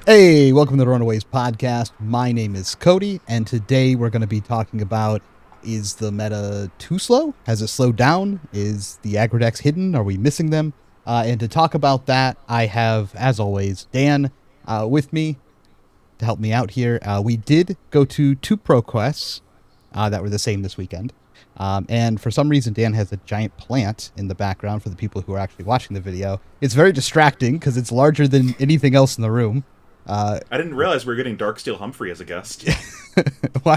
Hey, welcome to the Runaways podcast. My name is Cody, and today we're going to be talking about, is the meta too slow? Has it slowed down? Is the aggro hidden? Are we missing them? And to talk about that, I have, as always, Dan with me to help me out here. We did go to two pro quests that were the same this weekend. And for some reason, Dan has a giant plant in the background for the people who are actually watching the video. It's very distracting because it's larger than anything else in the room. I didn't realize we were getting Darksteel Humphrey as a guest. why,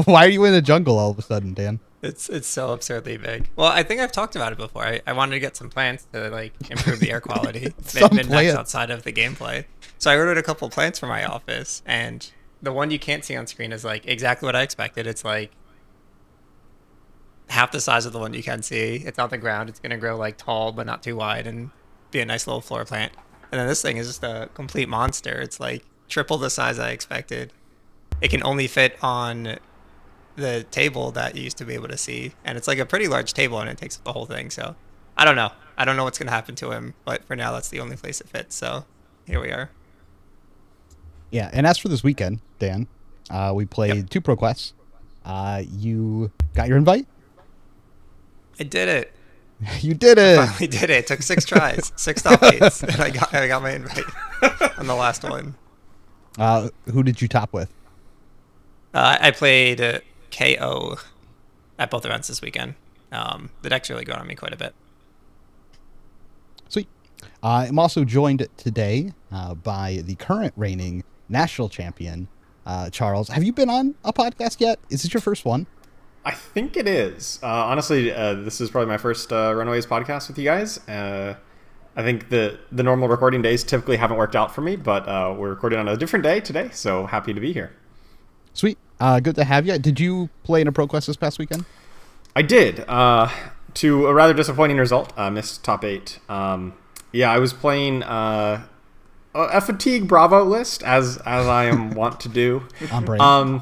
why are you in the jungle all of a sudden, Dan? It's so absurdly big. Well, I think I've talked about it before. I wanted to get some plants to improve the air quality mid-max outside of the gameplay. So I ordered a couple plants for my office, and the one you can't see on screen is exactly what I expected. It's half the size of the one you can see. It's on the ground. It's gonna grow tall but not too wide and be a nice little floor plant. And then this thing is just a complete monster. It's triple the size I expected. It can only fit on the table that you used to be able to see, and it's a pretty large table, and it takes up the whole thing. So I don't know what's gonna happen to him, but for now that's the only place it fits. So here we are. Yeah, and as for this weekend, Dan, we played two pro quests. You got your invite? I did it. You did it. I finally did it. It took 6 tries, 6 top 8s, and I got my invite on the last one. Who did you top with? I played KO at both events this weekend. The deck's really grown on me quite a bit. Sweet. I'm also joined today by the current reigning national champion, Charles. Have you been on a podcast yet? Is this your first one? I think it is. Honestly, this is probably my first Runaways podcast with you guys. I think the normal recording days typically haven't worked out for me, but we're recording on a different day today, so happy to be here. Sweet. Good to have you. Did you play in a pro quest this past weekend? I did. To a rather disappointing result. Missed top 8. Yeah, I was playing a fatigue Bravo list, as I am wont to do. On brand.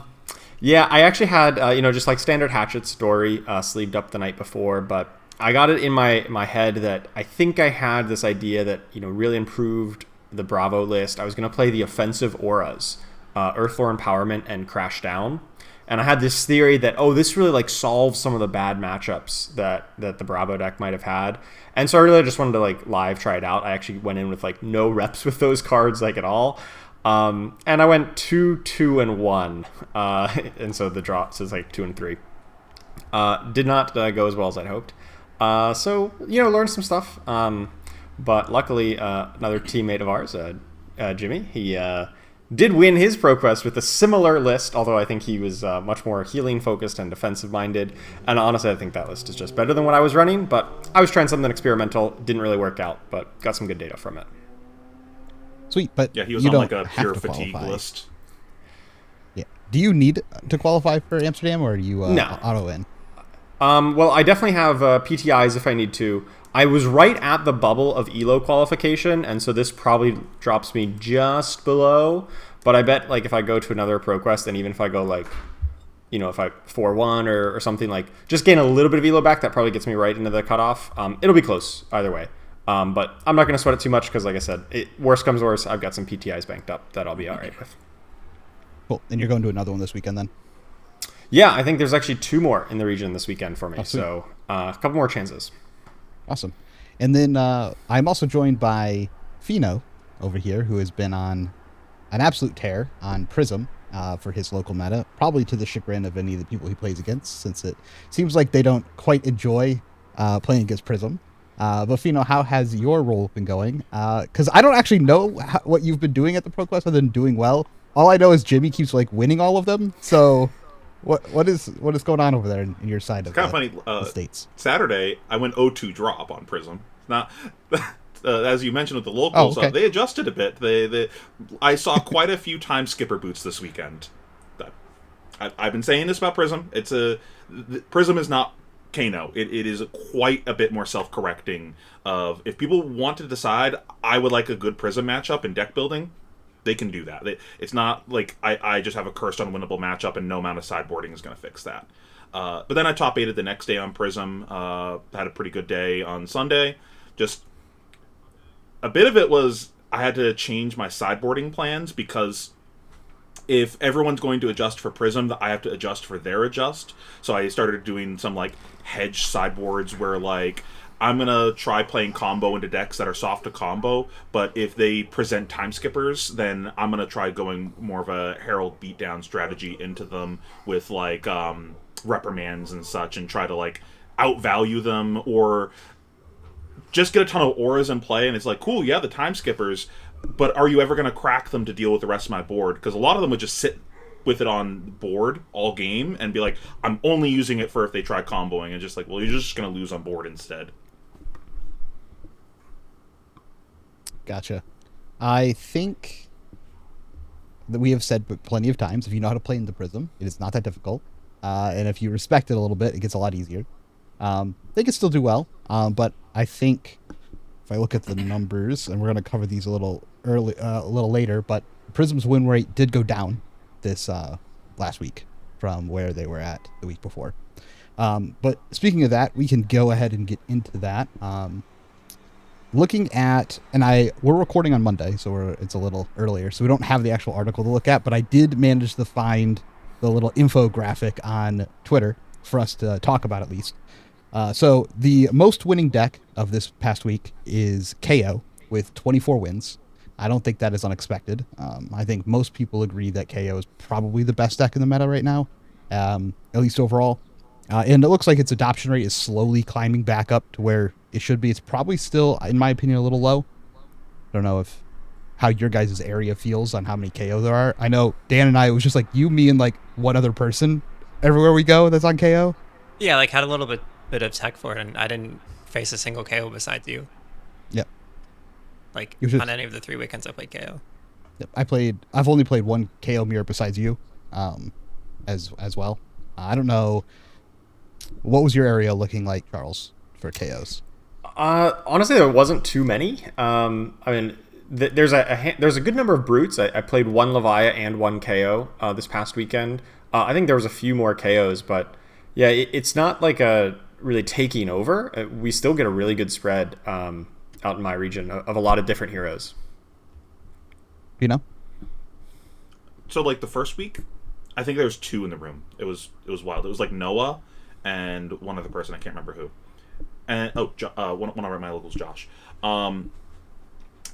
Yeah, I actually had, just standard Hatchet story sleeved up the night before, but I got it in my head that I think I had this idea that, really improved the Bravo list. I was going to play the offensive auras, Earthlore Empowerment and Crash Down. And I had this theory that, this really solves some of the bad matchups that the Bravo deck might have had. And so I really just wanted to live try it out. I actually went in with no reps with those cards at all. And I went 2-2-1, and so the draw says 2-3. Did not go as well as I'd hoped. So learned some stuff. But luckily, another teammate of ours, Jimmy, he did win his pro quest with a similar list. Although I think he was much more healing focused and defensive minded. And honestly, I think that list is just better than what I was running. But I was trying something experimental, didn't really work out, but got some good data from it. Sweet, but Yeah, he was you on don't a have pure to fatigue qualify. list. Do you need to qualify for Amsterdam, or are you No. auto in? Well, I definitely have PTIs if I need to. I was right at the bubble of ELO qualification, and so this probably drops me just below. But I bet if I go to another pro quest, and even if I go if I 4-1 or something, just gain a little bit of ELO back, that probably gets me right into the cutoff. It'll be close either way. But I'm not going to sweat it too much because, like I said, worst comes worst, I've got some PTIs banked up that I'll be all right with. Cool. And you're going to another one this weekend then? Yeah, I think there's actually 2 more in the region this weekend for me. Sweet. So a couple more chances. Awesome. And then I'm also joined by Pheano over here, who has been on an absolute tear on Prism for his local meta, probably to the chagrin of any of the people he plays against, since it seems like they don't quite enjoy playing against Prism. But Pheano, how has your role been going? Because I don't actually know what you've been doing at the Pro Quest other than doing well. All I know is Jimmy keeps winning all of them. So what is going on over there in your side of It's kind of funny. the states? Saturday, I went 0-2 drop on Prism. Not as you mentioned with the locals, okay. they adjusted a bit. I saw quite a few time skipper boots this weekend. I've been saying this about Prism. Prism is not Kano. It is quite a bit more self-correcting. Of if people want to decide, I would like a good Prism matchup in deck building, they can do that. It's not like I just have a cursed unwinnable matchup and no amount of sideboarding is going to fix that. But then I top 8'd the next day on Prism. Had a pretty good day on Sunday. Just a bit of it was I had to change my sideboarding plans because if everyone's going to adjust for Prism, I have to adjust for their adjust. So I started doing some like hedge sideboards where like I'm gonna try playing combo into decks that are soft to combo, but if they present time skippers, then I'm gonna try going more of a Herald beatdown strategy into them with like reprimands and such, and try to like outvalue them or just get a ton of auras in play. And it's like, cool, yeah, the time skippers, but are you ever going to crack them to deal with the rest of my board? Because a lot of them would just sit with it on board all game and be like, I'm only using it for if they try comboing, and just like, well, you're just going to lose on board instead. Gotcha. I think that we have said plenty of times, if you know how to play into Prism, it is not that difficult. And if you respect it a little bit, it gets a lot easier. They can still do well, but I think if I look at the numbers, and we're going to cover these a little later, but Prism's win rate did go down this last week from where they were at the week before. But speaking of that, we can go ahead and get into that. Looking at, and we're recording on Monday, so it's a little earlier, so we don't have the actual article to look at, but I did manage to find the little infographic on Twitter for us to talk about at least. So the most winning deck of this past week is KO with 24 wins. I don't think that is unexpected. I think most people agree that KO is probably the best deck in the meta right now, at least overall. And it looks like its adoption rate is slowly climbing back up to where it should be. It's probably still, in my opinion, a little low. I don't know how your guys' area feels on how many KO there are. I know Dan and I, it was just like you, me, and like one other person everywhere we go that's on KO. Yeah, like had a little bit of tech for it, and I didn't face a single KO besides you. Yep. Like just, on any of the 3 weekends I played KO. Yep. I've only played one KO mirror besides you, as well. I don't know. What was your area looking like, Charles, for KOs? Honestly, there wasn't too many. I mean, there's a good number of brutes. I played one Leviah and one KO this past weekend. I think there was a few more KOs, but yeah, it's not like a really taking over. We still get a really good spread out in my region of a lot of different heroes. You know? So like the first week, I think there was 2 in the room. It was wild. It was like Noah and one other person, I can't remember who. And one of my locals, Josh. And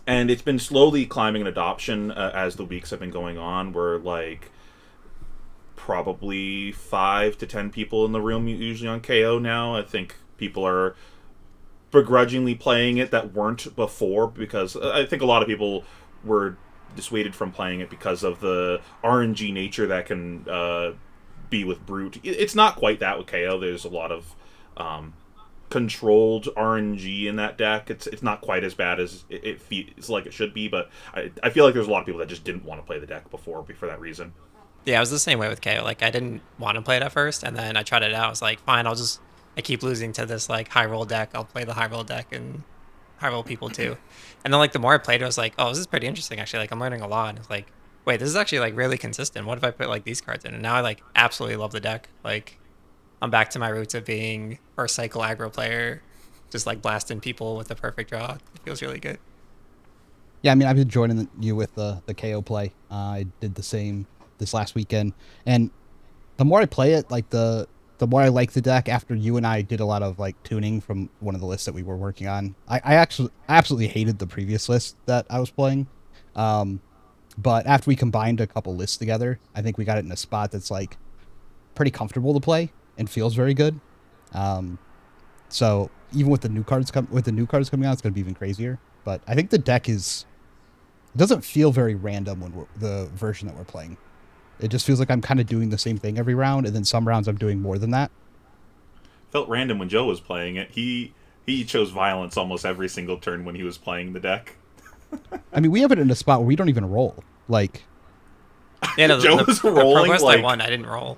it's been slowly climbing in adoption as the weeks have been going on. We're like probably 5 to 10 people in the room usually on KO now. I think people are begrudgingly playing it that weren't before, because I think a lot of people were dissuaded from playing it because of the RNG nature that can be with Brute. It's not quite that with KO. There's a lot of controlled RNG in that deck. It's not quite as bad as it feels like it should be, but I feel like there's a lot of people that just didn't want to play the deck before for that reason. Yeah, I was the same way with KO. Like, I didn't want to play it at first, and then I tried it out. I was like, fine, I keep losing to this, like, high roll deck. I'll play the high roll deck and high roll people, too. And then, like, the more I played it, I was like, oh, this is pretty interesting, actually. Like, I'm learning a lot. And it's like, wait, this is actually, like, really consistent. What if I put, like, these cards in? And now I, like, absolutely love the deck. Like, I'm back to my roots of being first cycle aggro player, just, like, blasting people with the perfect draw. It feels really good. Yeah, I mean, I've been joining you with the KO play. I did the same this last weekend, and the more I play it, like the more I like the deck. After you and I did a lot of like tuning from one of the lists that we were working on, I absolutely hated the previous list that I was playing, but after we combined a couple lists together, I think we got it in a spot that's like pretty comfortable to play and feels very good. So even with the new cards coming out, it's going to be even crazier. But I think the deck doesn't feel very random when the version that we're playing. It just feels like I'm kind of doing the same thing every round, and then some rounds I'm doing more than that. Felt random when Joe was playing it. He chose violence almost every single turn when he was playing the deck. I mean, we have it in a spot where we don't even roll. Like, yeah, no, Joe was rolling. The like, I won, I didn't roll.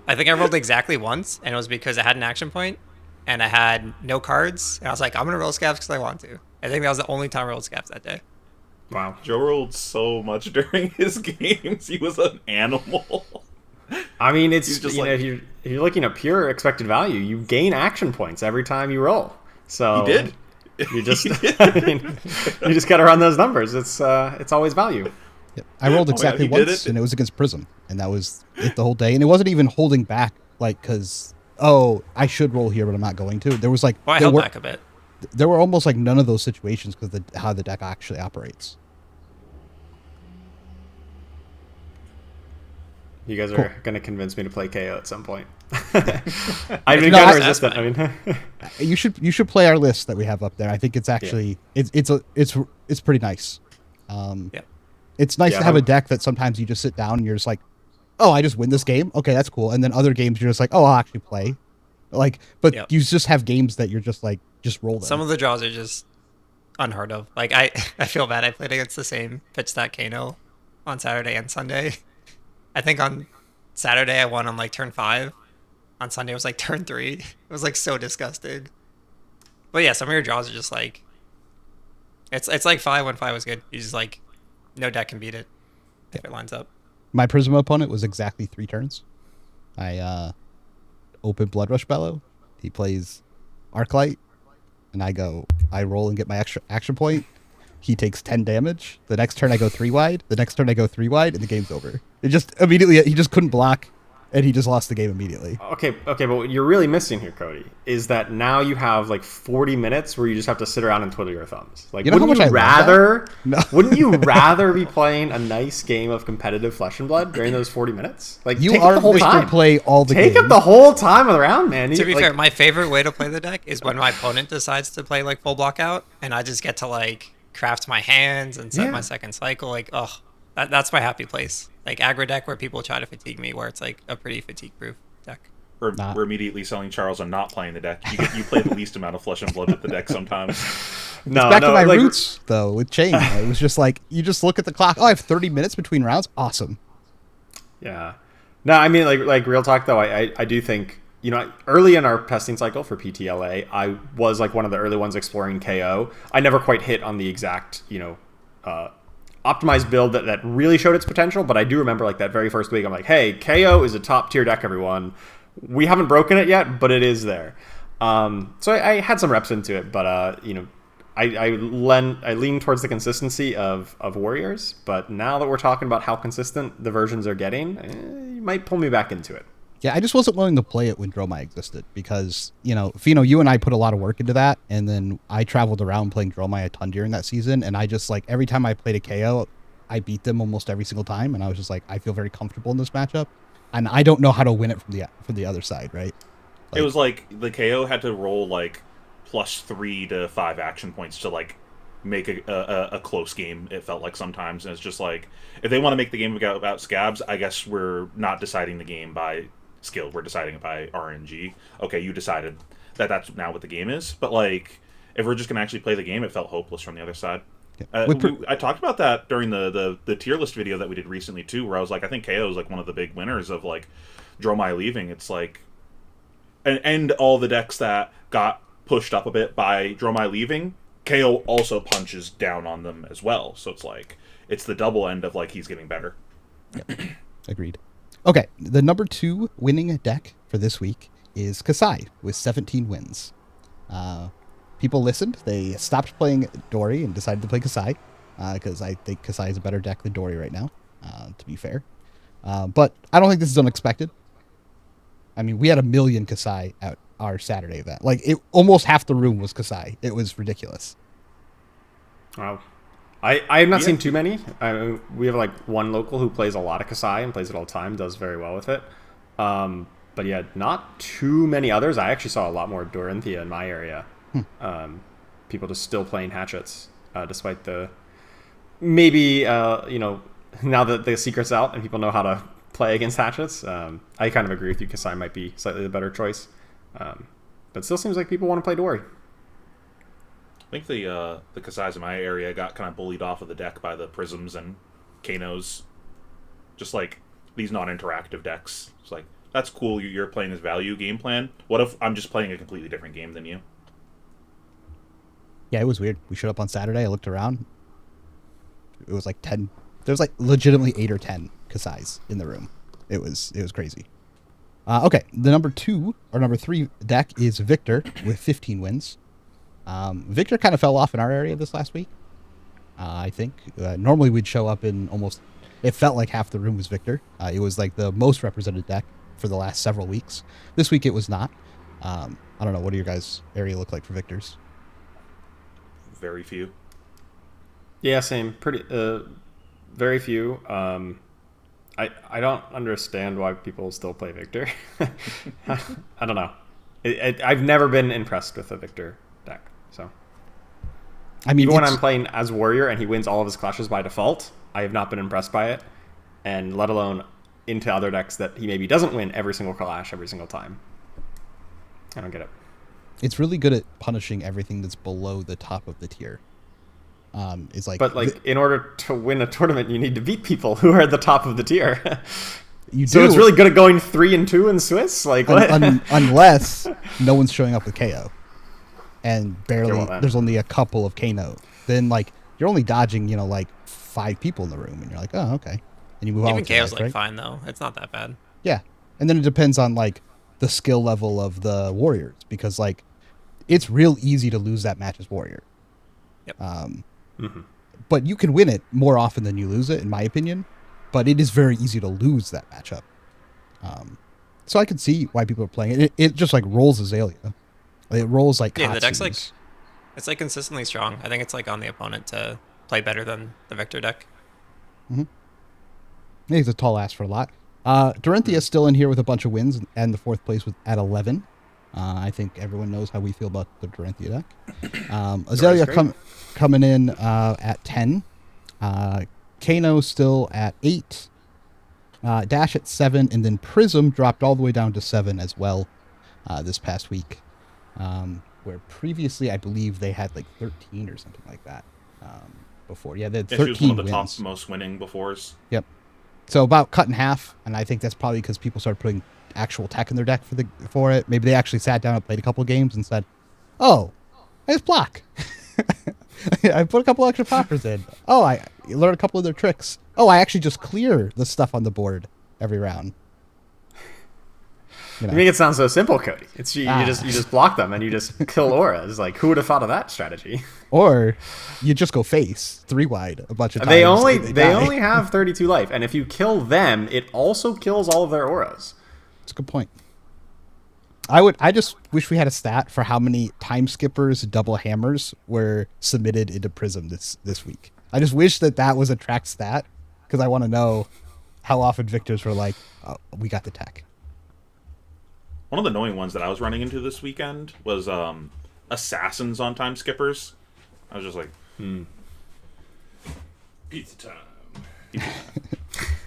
I think I rolled exactly once, and it was because I had an action point, and I had no cards, and I was like, I'm gonna roll scabs because I want to. I think that was the only time I rolled scabs that day. Wow. Joe rolled so much during his games. He was an animal. I mean, it's just like, if you're looking at pure expected value, you gain action points every time you roll. So he did. You just, I mean, you just got to run those numbers. It's always value. Yep. I rolled exactly once, and it was against Prism, and that was it the whole day. And it wasn't even holding back, like, because, I should roll here, but I'm not going to. There was, like... Well, I held back a bit. There were almost, like, none of those situations because how the deck actually operates. You guys Cool. are going to convince me to play KO at some point. I've been kind of resistant. I mean, you should play our list that we have up there. I think it's actually it's pretty nice. Yep. It's nice to have a deck that sometimes you just sit down and you're just like, oh, I just win this game. Okay, that's cool. And then other games you're just like, oh, I'll actually play. Like, but you just have games that you're just like, just roll them. Some of the draws are just unheard of. Like I feel bad. I played against the same pitch stack Kano on Saturday and Sunday. I think on Saturday I won on like turn 5. On Sunday it was like turn 3. It was like so disgusting. But yeah, some of your draws are just like, it's like 5 when 5 was good. You just like, no deck can beat it if it lines up. My Prism opponent was exactly 3 turns. I open Blood Rush Bellow. He plays Arclight, and I roll and get my extra action point. He takes 10 damage. The next turn I go 3 wide. The next turn I go 3 wide, and the game's over. It just immediately, he just couldn't block, and he just lost the game immediately. Okay, but what you're really missing here, Cody, is that now you have like 40 minutes where you just have to sit around and twiddle your thumbs. Like, you know wouldn't how much you I love rather? No. Wouldn't you rather be playing a nice game of competitive Flesh and Blood during those 40 minutes? Like, You take are up the whole Mr. time. Play all the Take games. up the whole time of the round, man. To be Like, fair, my favorite way to play the deck is when my opponent decides to play like full block out, and I just get to like craft my hands and set my second cycle. Like, that's my happy place. Like aggro deck where people try to fatigue me, where it's like a pretty fatigue proof deck. We're immediately selling Charles and not playing the deck. You play the least amount of Flesh and Blood with the deck sometimes. No, back to my roots, though, with Chain. It was just like, you just look at the clock. Oh, I have 30 minutes between rounds? Awesome. Yeah. No, I mean, like real talk, though, I do think, early in our testing cycle for PTLA, I was like one of the early ones exploring KO. I never quite hit on the exact, optimized build that really showed its potential, but I do remember like that very first week, I'm like, hey, KO is a top tier deck, everyone. We haven't broken it yet, but it is there. So I had some reps into it, but I lean towards the consistency of Warriors. But now that we're talking about how consistent the versions are getting, you might pull me back into it. Yeah, I just wasn't willing to play it when Dromai existed because, Pheano, you and I put a lot of work into that, and then I traveled around playing Dromai a ton during that season, and I just, like, every time I played a KO, I beat them almost every single time, and I was just like, I feel very comfortable in this matchup, and I don't know how to win it from the other side, right? It was like the KO had to roll, like, +3 to 5 action points to, like, make a close game, it felt like sometimes, and it's just like, if they want to make the game about scabs, I guess we're not deciding the game by skill, we're deciding it by RNG. Okay, you decided that's now what the game is, but like if we're just gonna actually play the game, it felt hopeless from the other side. I talked about that during the tier list video that we did recently too, where I was like, I think KO is like one of the big winners of like Dromai leaving. It's like and all the decks that got pushed up a bit by Dromai leaving, KO also punches down on them as well, so it's like it's the double end of like he's getting better. Yep. Agreed. Okay, the number 2 winning deck for this week is Kasai with 17 wins. People listened. They stopped playing Dory and decided to play Kasai because I think Kasai is a better deck than Dory right now, to be fair. But I don't think this is unexpected. I mean, we had 1 million Kasai at our Saturday event. Like, almost half the room was Kasai. It was ridiculous. Wow. I have not seen too many. We have like one local who plays a lot of Kasai and plays it all the time, does very well with it. But yeah, not too many others. I actually saw a lot more Dorinthia in my area. People just still playing hatchets, despite the maybe now that the secret's out and people know how to play against hatchets. I kind of agree with you. Kasai might be slightly the better choice, but it still seems like people want to play Dory. I think the Kasais in my area got kind of bullied off of the deck by the Prisms and Kanos. Just like these non-interactive decks. It's like, that's cool, you're playing this value game plan. What if I'm just playing a completely different game than you? Yeah, it was weird. We showed up on Saturday, I looked around. It was like 10. There was like legitimately 8 or 10 Kasais in the room. It was crazy. Okay, the number 3 deck is Victor with 15 wins. Victor kind of fell off in our area this last week. I think normally we'd show up in almost. It felt like half the room was Victor. It was like the most represented deck for the last several weeks. This week it was not. I don't know. What do your guys' area look like for Victors? Very few. Yeah, same. Pretty, very few. I don't understand why people still play Victor. I don't know. I've never been impressed with a Victor deck. So, I mean, even when I'm playing as Warrior and he wins all of his clashes by default, I have not been impressed by it, and let alone into other decks that he maybe doesn't win every single clash every single time. I don't get it. It's really good at punishing everything that's below the top of the tier. It's like, but like in order to win a tournament, you need to beat people who are at the top of the tier. You so do. It's really good at going 3-2 in Swiss, like what? Unless no one's showing up with KO, and barely Okay, well, there's only a couple of KO. Then like you're only dodging, like 5 people in the room, and you're like, oh, okay, and you move on. Even KO's life, like right? fine though. It's not that bad. Yeah, and then it depends on like the skill level of the warriors, because like it's real easy to lose that match as warrior. Yep. But you can win it more often than you lose it, in my opinion. But it is very easy to lose that matchup. So I can see why people are playing it. It just like rolls Azalea. It rolls like the deck's like Katsu's. it's like consistently strong. I think it's like on the opponent to play better than the Victor deck. Yeah, he's a tall ass for a lot. Dorinthia still in here with a bunch of wins and the 4th place at 11. I think everyone knows how we feel about the Dorinthia deck. Azalea coming in at 10. Kano still at 8. Dash at 7, and then Prism dropped all the way down to 7 as well this past week. Where previously I believe they had like 13 or something like that before. Yeah, they had 13 she was one of the wins. top most winning befores. Yep. So about cut in half, and I think that's probably because people started putting actual tech in their deck for it. Maybe they actually sat down and played a couple of games and said, "Oh, I just block. I put a couple extra poppers in. Oh, I learned a couple of their tricks. Oh, I actually just clear the stuff on the board every round." You make it sound so simple, Cody. It's you just block them and you just kill auras. Like, who would have thought of that strategy? Or you just go face 3 wide a bunch of times. They only have 32 life, and if you kill them, it also kills all of their auras. That's a good point. I just wish we had a stat for how many time skippers, double hammers were submitted into Prism this week. I just wish that was a track stat, because I want to know how often victors were like, oh, we got the tech. One of the annoying ones that I was running into this weekend was assassins on time skippers. I was just like, pizza time.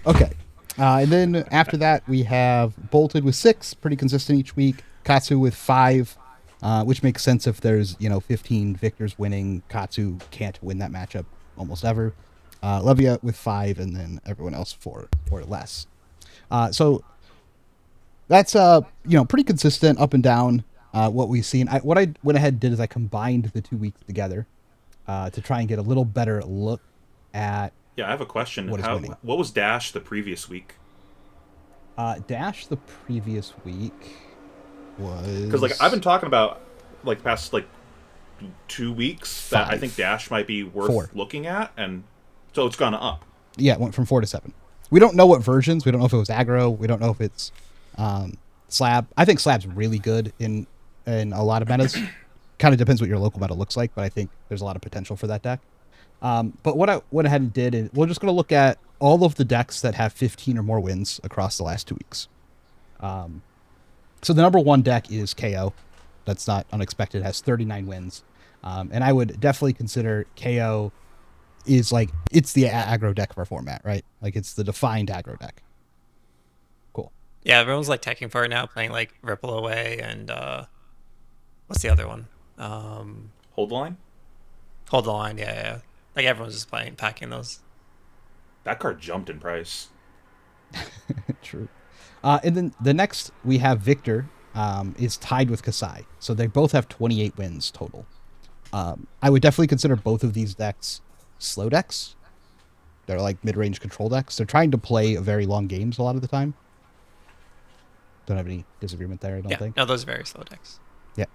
Okay. And then after that, we have Bolted with 6, pretty consistent each week. Katsu with 5, which makes sense if there's 15 victors winning. Katsu can't win that matchup almost ever. Levia with 5, and then everyone else 4 or less. So that's pretty consistent up and down what we've seen. What I went ahead and did is I combined the 2 weeks together to try and get a little better look at. Yeah, I have a question. What was Dash the previous week? Dash the previous week was, because like I've been talking about like the past like 2 weeks that I think Dash might be worth 4 looking at, and so it's gone up. Yeah, it went from 4 to 7. We don't know what versions. We don't know if it was aggro. We don't know if it's slab. I think slab's really good in a lot of metas. Kind of depends what your local meta looks like, but I think there's a lot of potential for that deck. But what I went ahead and did is we're just going to look at all of the decks that have 15 or more wins across the last 2 weeks. So the number 1 deck is KO. That's not unexpected. It has 39 wins. And I would definitely consider KO is like, it's the aggro deck of our format, right? Like it's the defined aggro deck. Cool. Yeah, everyone's like teching for it now, playing like Ripple Away and what's the other one? Hold the line? Hold the Line, yeah. Like everyone's just packing those. That card jumped in price. True. And then the next we have Victor is tied with Kasai. So they both have 28 wins total. I would definitely consider both of these decks slow decks. They're like mid-range control decks. They're trying to play very long games a lot of the time. Don't have any disagreement there, I don't think. No, those are very slow decks. Yeah.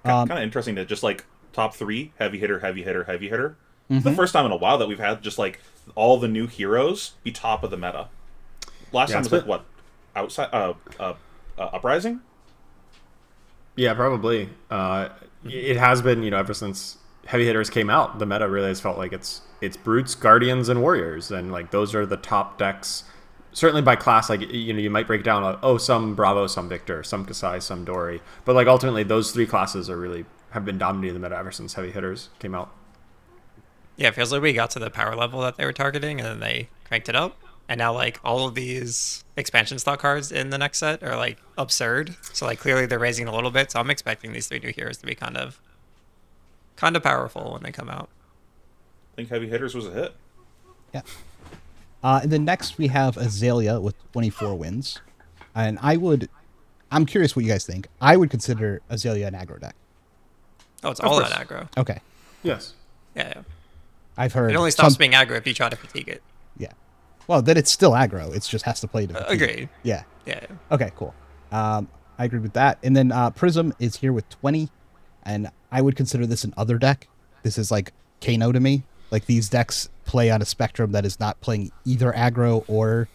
Kind of interesting to just like top 3, heavy hitter, heavy hitter, heavy hitter. It's the first time in a while that we've had just like all the new heroes be top of the meta. Last time was like what, outside Uprising. Yeah, probably. It has been, ever since heavy hitters came out, the meta really has felt like it's brutes, guardians, and warriors, and like those are the top decks. Certainly by class, like you might break down some Bravo, some Victor, some Kasai, some Dory, but like ultimately those 3 classes have been dominating the meta ever since heavy hitters came out. Yeah, it feels like we got to the power level that they were targeting, and then they cranked it up. And now, like, all of these expansion slot cards in the next set are, like, absurd. So, like, clearly they're raising a little bit. So I'm expecting these 3 new heroes to be kind of powerful when they come out. I think heavy hitters was a hit. Yeah. And then next we have Azalea with 24 wins. And I'm curious what you guys think. I would consider Azalea an aggro deck. Oh, it's all that aggro. Okay. Yes. Yeah. I've heard it only stops being aggro if you try to fatigue it. Yeah. Well, then it's still aggro. It just has to play to fatigue. Agreed. Yeah. Yeah. Okay, cool. I agree with that. And then Prism is here with 20, and I would consider this an other deck. This is like Kano to me. Like these decks play on a spectrum that is not playing either aggro or,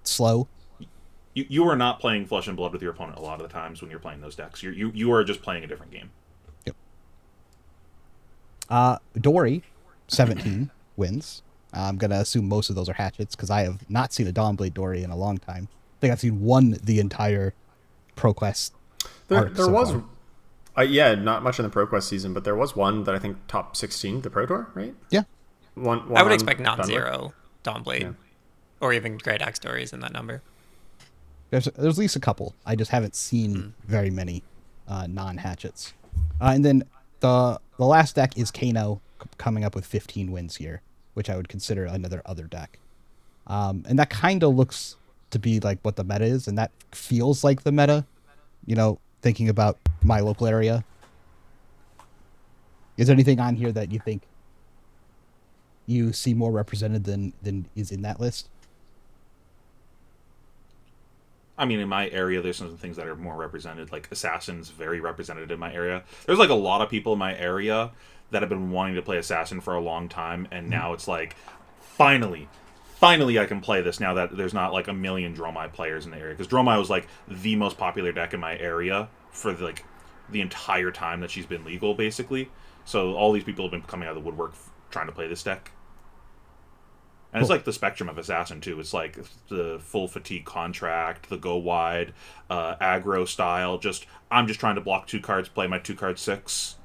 slow. You are not playing flesh and blood with your opponent a lot of the times when you're playing those decks. You are just playing a different game. Yep. Dory, 17 wins. I'm going to assume most of those are hatchets because I have not seen a Dawnblade Dory in a long time. I think I've seen one the entire ProQuest. There was, not much in the ProQuest season, but there was one that I think top 16, the Pro Tour, right? Yeah. One I would expect non-zero Dawnblade or even Great Axe Dories in that number. There's at least a couple. I just haven't seen very many non-hatchets. And then the last deck is Kano coming up with 15 wins here, which I would consider another other deck. And that kind of looks to be like what the meta is, and that feels like the meta, thinking about my local area. Is there anything on here that you think you see more represented than is in that list? I mean, in my area, there's some things that are more represented, like Assassin's very represented in my area. There's like a lot of people in my area that have been wanting to play Assassin for a long time, and now it's like, finally I can play this now that there's not like a million Dromai players in the area. Because Dromai was like the most popular deck in my area for like the entire time that she's been legal, basically. So all these people have been coming out of the woodwork trying to play this deck. And it's like the spectrum of Assassin, too. It's like the full fatigue contract, the go wide, aggro style. I'm just trying to block 2 cards, play my 2 card 6.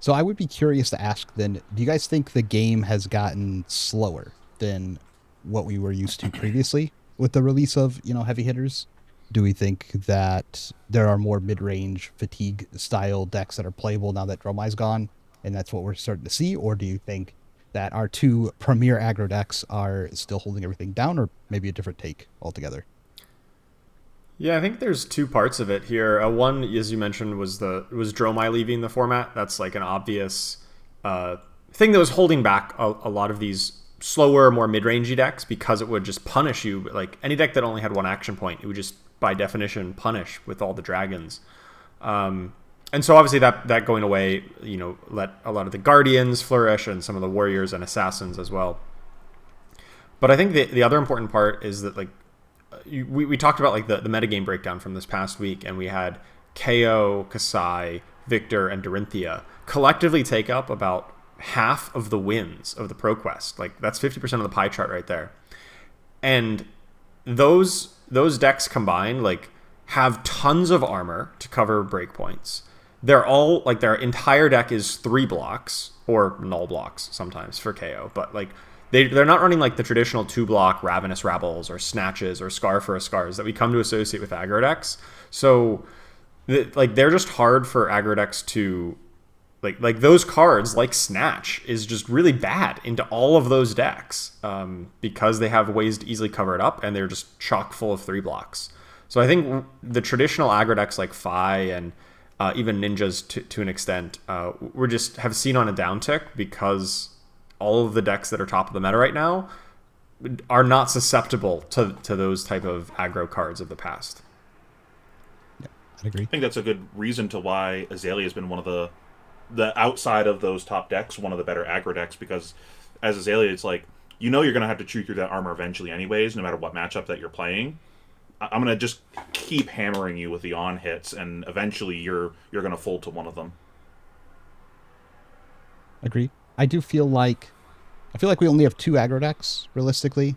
So I would be curious to ask then, do you guys think the game has gotten slower than what we were used to previously with the release of, heavy hitters? Do we think that there are more mid-range fatigue style decks that are playable now that Dromai's gone, and that's what we're starting to see? Or do you think that our 2 premier aggro decks are still holding everything down, or maybe a different take altogether? Yeah, I think there's 2 parts of it here. One, as you mentioned, was Dromai leaving the format. That's like an obvious thing that was holding back a lot of these slower, more mid-rangey decks, because it would just punish you. Like any deck that only had 1 action point, it would just by definition punish with all the dragons. And so obviously that going away, let a lot of the guardians flourish and some of the warriors and assassins as well. But I think the other important part is that like we talked about like the metagame breakdown from this past week, and we had KO, Kasai, Victor, and Dorinthia collectively take up about half of the wins of the ProQuest. Like that's 50% of the pie chart right there. And those decks combined like have tons of armor to cover breakpoints. They're all like their entire deck is 3 blocks or null blocks sometimes for KO, but like they're not running like the traditional 2-block Ravenous Rabbles or Snatches or Scar for a Scars that we come to associate with aggro decks. So they're just hard for aggro decks to like those cards like Snatch is just really bad into all of those decks because they have ways to easily cover it up, and they're just chock full of 3 blocks. So I think the traditional aggro decks like Phi and even Ninjas to an extent, we just have seen on a downtick because all of the decks that are top of the meta right now are not susceptible to those type of aggro cards of the past. Yeah, I'd agree. I think that's a good reason to why Azalea has been one of the the outside of those top decks, one of the better aggro decks, because as Azalea, it's like, you know, you're going to have to chew through that armor eventually anyways, no matter what matchup that you're playing. I'm going to just keep hammering you with the on hits, and eventually you're going to fold to one of them. Agree. I feel like we only have 2 aggro decks realistically.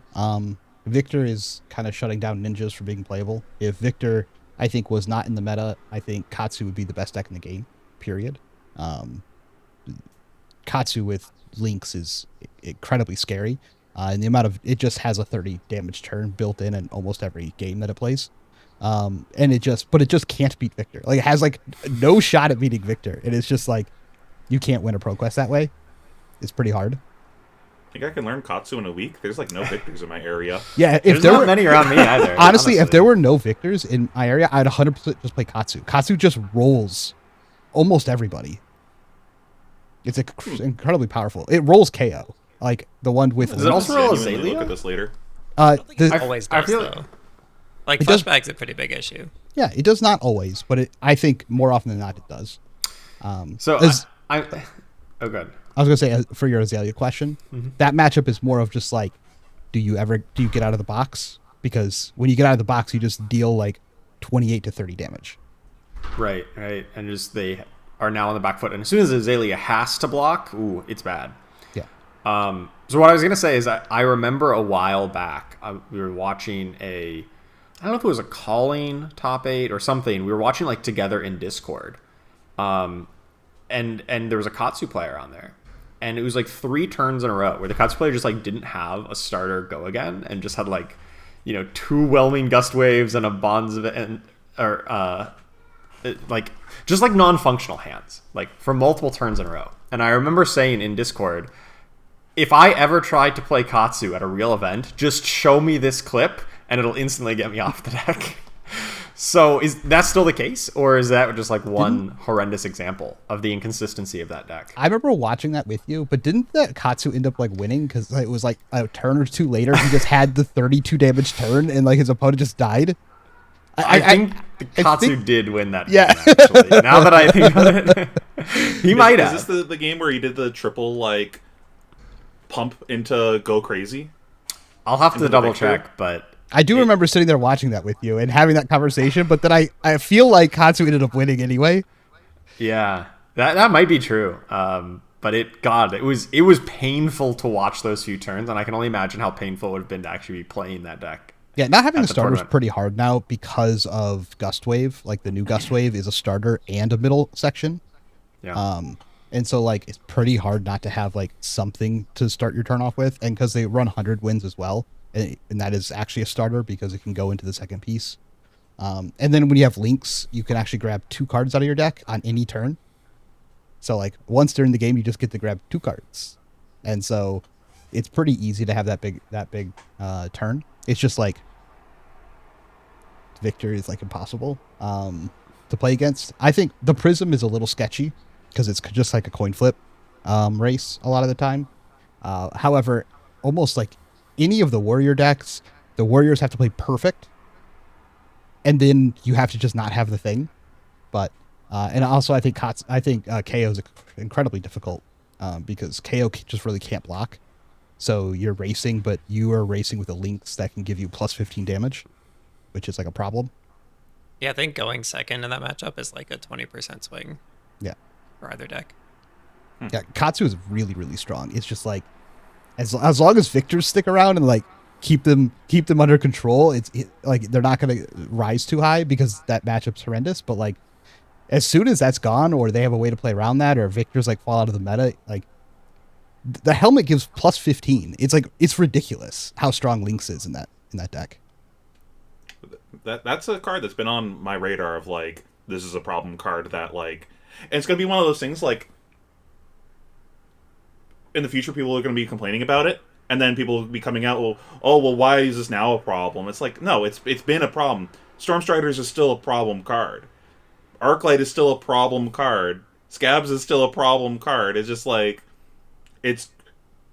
Victor is kind of shutting down ninjas from being playable. If Victor, I think, was not in the meta, I think Katsu would be the best deck in the game. Period. Katsu with Lynx is incredibly scary, and the amount of it just has a 30 damage turn built in almost every game that it plays. And it just can't beat Victor. Like, it has like no shot at beating Victor. It is just like you can't win a pro quest that way. It's pretty hard. I think I can learn Katsu in a week. There's like no victors in my area. Yeah, if There's there not were many around me either. honestly, if there were no victors in my area, I'd 100% just play Katsu. Katsu just rolls almost everybody. It's incredibly powerful. It rolls KO, like the one with. Does it also roll Genuinely Azalea? Look at this later. It always I does, feel though. Like, It does- flashback's a pretty big issue. Yeah, it does not always, but I think more often than not it does. So as- oh, good. I was gonna say, for your Azalea question, that matchup is more of just like, do you get out of the box? Because when you get out of the box, you just deal like 28 to 30 damage. Right, and just they are now on the back foot, and as soon as Azalea has to block, ooh, it's bad. Yeah. So what I was gonna say is I remember a while back we were watching I don't know if it was a calling top 8 or something. We were watching like together in Discord, and there was a Katsu player on there, and it was like 3 turns in a row where the Katsu player just like didn't have a starter go again, and just had like, 2 whelming gust waves and a bonds of like just like non-functional hands, like for multiple turns in a row. And I remember saying in Discord, if I ever tried to play Katsu at a real event, just show me this clip and it'll instantly get me off the deck. So is that still the case, or is that just like one horrendous example of the inconsistency of that deck? I remember watching that with you, but didn't that Katsu end up like winning because it was like a turn or 2 later he just had the 32 damage turn and like his opponent just died? I think Katsu did win that Yeah. game, actually. Now that I think of it, he might have. Is this the game where he did the triple like pump into go crazy? I'll have to the double victory? check, but I do remember sitting there watching that with you and having that conversation, but then I feel like Katsu ended up winning anyway. yeah, that might be true. But it was painful to watch those few turns, and I can only imagine how painful it would have been to actually be playing that deck. Yeah, not having At a the starter is tournament. pretty hard now because of Gust Wave. Like the new Gust Wave is a starter and a middle section. Yeah. And so like it's pretty hard not to have like something to start your turn off with, and because they run 100 wins as well, and that is actually a starter because it can go into the second piece. And then when you have Lynx, you can actually grab 2 cards out of your deck on any turn. So like once during the game, you just get to grab 2 cards, and so it's pretty easy to have that big turn. It's just like Victor is like impossible to play against. I think the Prism is a little sketchy because it's just like a coin flip race a lot of the time. However, almost like any of the Warrior decks, the Warriors have to play perfect, and then you have to just not have the thing. But and also I think KO is incredibly difficult because KO just really can't block. So you're racing, but you are racing with a Lynx that can give you plus 15 damage, which is like a problem. Yeah, I think going second in that matchup is like a 20% swing Yeah. for either deck. Yeah, Katsu is really, really strong. It's just like as long as Victors stick around and like keep them under control, like they're not going to rise too high because that matchup's horrendous. But like as soon as that's gone, or they have a way to play around that, or Victors like fall out of the meta, like the helmet gives plus 15. It's like it's ridiculous how strong Lynx is in that deck. That's a card that's been on my radar of like, this is a problem card that like, and it's gonna be one of those things like in the future people are gonna be complaining about it, and then people will be coming out, well, why is this now a problem? It's like, no, it's been a problem. Stormstriders is still a problem card. Arclight is still a problem card. Scabs is still a problem card. It's just like, is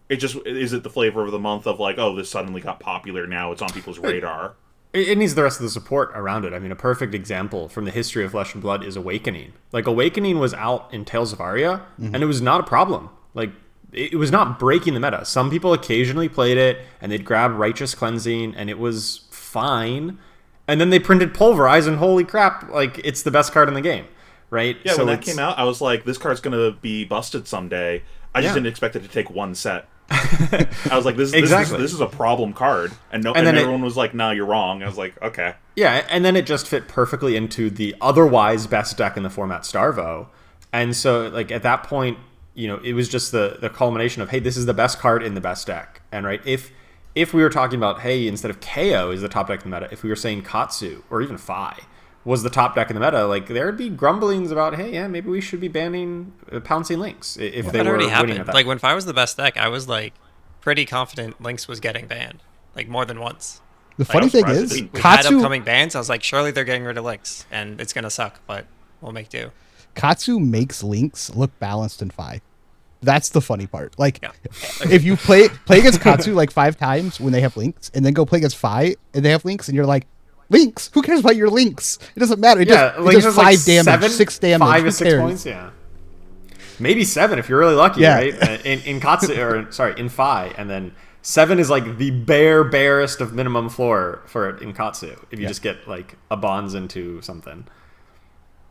it the flavor of the month of like, oh, this suddenly got popular, now it's on people's radar. It needs the rest of the support around it. I mean, a perfect example from the history of Flesh and Blood is Awakening. Like, Awakening was out in Tales of Aria, and it was not a problem. Like, it was not breaking the meta. Some people occasionally played it, and they'd grab Righteous Cleansing, and it was fine. And then they printed Pulverize, and holy crap, like, it's the best card in the game, right? Yeah, so when that came out, I was like, this card's going to be busted someday. I just didn't expect it to take one set. I was like, this is a problem card, and everyone was like, "No, you're wrong." I was like, "Okay." Yeah, and then it just fit perfectly into the otherwise best deck in the format, Starvo, and so like at that point, it was just the culmination of, hey, this is the best card in the best deck, and right, if we were talking about, hey, instead of KO is the top deck in the meta, if we were saying Katsu or even Phi was the top deck in the meta, like there'd be grumblings about, hey, yeah, maybe we should be banning Pouncing Lynx if they were winning at that. Like when Phi was the best deck, I was like pretty confident Lynx was getting banned, like more than once. The funny thing is, we had upcoming bans. I was like, surely they're getting rid of Lynx, and it's gonna suck, but we'll make do. Katsu makes Lynx look balanced in Phi. That's the funny part. Like, if you play against Katsu like 5 times when they have Lynx, and then go play against Phi and they have Lynx, and you're like, Lynx? Who cares about your Lynx? It doesn't matter. It does 5 damage, 6 damage. 5 or 6 points, yeah. Maybe 7 if you're really lucky, right? In Katsu, in Phi, and then 7 is like the barest of minimum floor for it in Katsu. If you just get like a bonds into something.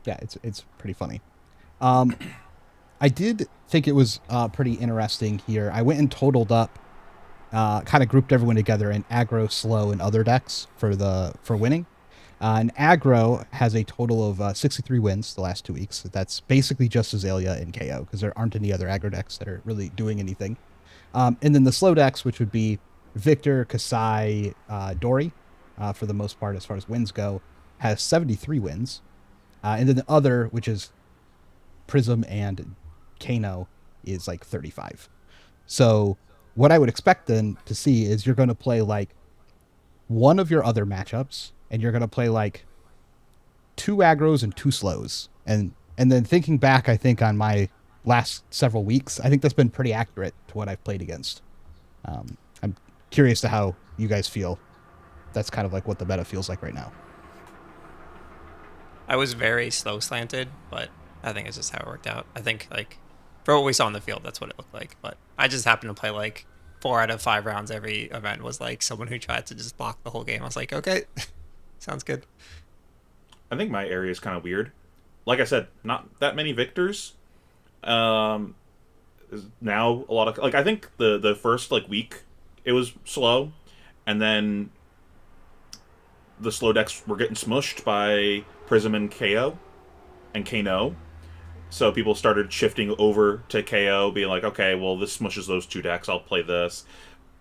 Yeah, it's pretty funny. I did think it was pretty interesting here. I went and totaled up, kind of grouped everyone together in aggro, slow, and other decks for winning. And aggro has a total of 63 wins the last 2 weeks. That's basically just Azalea and KO, because there aren't any other aggro decks that are really doing anything. And then the slow decks, which would be Victor, Kasai, Dory, for the most part as far as wins go, has 73 wins. And then the other, which is Prism and Kano, is like 35. So what I would expect then to see is you're going to play like one of your other matchups, and you're going to play like 2 aggros and 2 slows. And then thinking back, I think on my last several weeks, I think that's been pretty accurate to what I've played against. I'm curious to how you guys feel. That's kind of like what the meta feels like right now. I was very slow slanted, but I think it's just how it worked out. I think like for what we saw on the field, that's what it looked like. But I just happened to play like 4 out of 5 rounds every event was like someone who tried to just block the whole game. I was like, okay, sounds good. I think my area is kind of weird. Like I said, not that many victors. Now a lot of like I think the first like week it was slow, and then the slow decks were getting smushed by Prism and KO and Kano. So people started shifting over to KO, being like, okay, well, this smushes those 2 decks. I'll play this.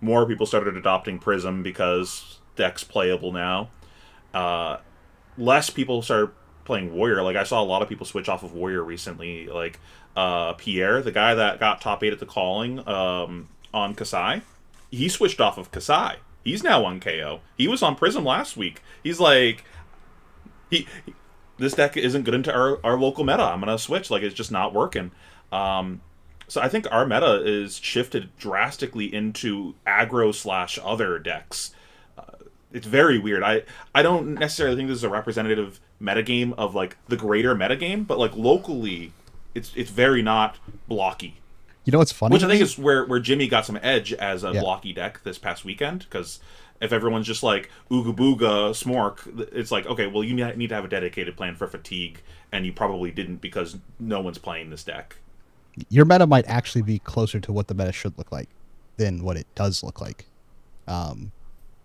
More people started adopting Prism because deck's playable now. Less people started playing Warrior. Like, I saw a lot of people switch off of Warrior recently. Like, Pierre, the guy that got top 8 at the calling on Kasai, he switched off of Kasai. He's now on KO. He was on Prism last week. He's like, this deck isn't good into our local meta. I'm going to switch. Like, it's just not working. So I think our meta is shifted drastically into aggro/other decks. It's very weird. I don't necessarily think this is a representative metagame of, like, the greater metagame, but, like, locally, it's very not blocky. You know what's funny? Which I think is where Jimmy got some edge as a blocky deck this past weekend, because if everyone's just like Ooga Booga Smork, it's like, okay, well, you need to have a dedicated plan for fatigue, and you probably didn't because no one's playing this deck. Your meta might actually be closer to what the meta should look like than what it does look like.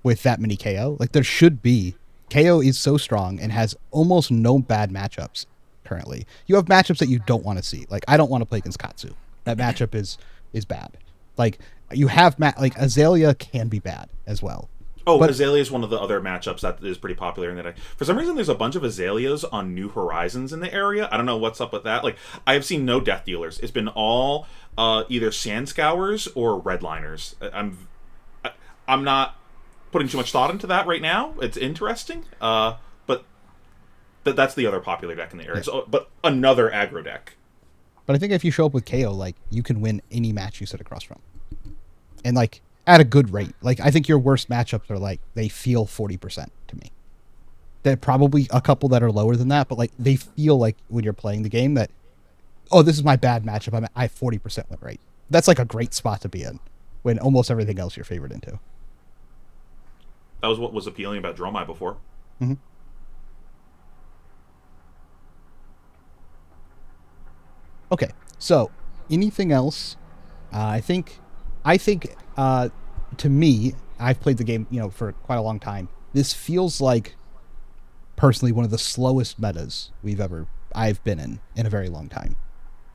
With that many KO, like there should be. KO is so strong and has almost no bad matchups currently. You have matchups that you don't want to see. Like, I don't want to play against Katsu. That matchup is bad. Like, you have like Azalea can be bad as well. Oh, but Azalea is one of the other matchups that is pretty popular in that. For some reason, there's a bunch of Azaleas on New Horizons in the area. I don't know what's up with that. Like, I have seen no Death Dealers. It's been all either Sand Scours or Redliners. I'm not putting too much thought into that right now. It's interesting, but that's the other popular deck in the area. Yeah. So, but another aggro deck. But I think if you show up with KO, like, you can win any match you sit across from. And, like, at a good rate. Like, I think your worst matchups are like, they feel 40% to me. There are probably a couple that are lower than that, but like they feel like when you're playing the game that, oh, this is my bad matchup. I have 40% win rate. That's like a great spot to be in when almost everything else you're favored into. That was what was appealing about Dromai before. Mm-hmm. Okay, so anything else? I think to me, I've played the game, for quite a long time. This feels like personally one of the slowest metas I've been in a very long time.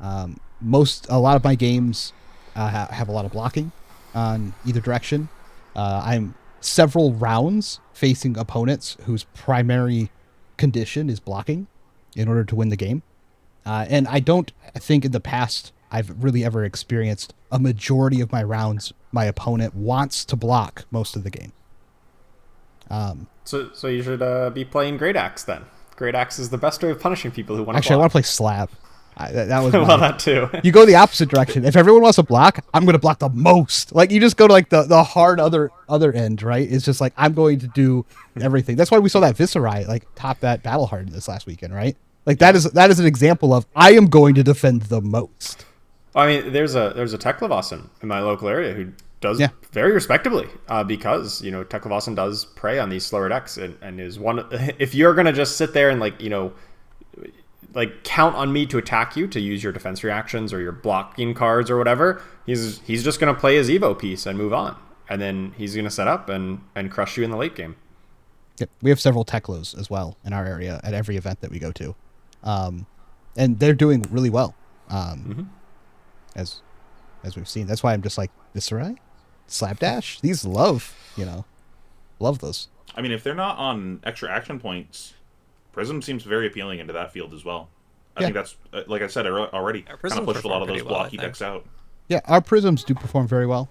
A lot of my games have a lot of blocking on either direction. I'm several rounds facing opponents whose primary condition is blocking in order to win the game. And I don't think in the past I've really ever experienced a majority of my rounds my opponent wants to block most of the game. So you should be playing Great Axe then. Great Axe is the best way of punishing people who want to Actually, block. I want to play Slab. That was well, that too. You go the opposite direction. If everyone wants to block, I'm going to block the most. Like, you just go to like the hard other end, right? It's just like, I'm going to do everything. That's why we saw that Viscerai like top that battle hard this last weekend, right? Like that is an example of I am going to defend the most. I mean, there's a Teklevasan in my local area who does very respectably because Teklevasan does prey on these slower decks and is one. If you're gonna just sit there and like count on me to attack you to use your defense reactions or your blocking cards or whatever, he's just gonna play his Evo piece and move on, and then he's gonna set up and crush you in the late game. Yep. We have several Teklos as well in our area at every event that we go to, and they're doing really well. As we've seen, that's why I'm just like Viscerai, Slapdash. These love those. I mean, if they're not on extra action points, Prism seems very appealing into that field as well. I think that's, like I said already, kind of pushed a lot of those blocky decks out. Yeah, our Prisms do perform very well.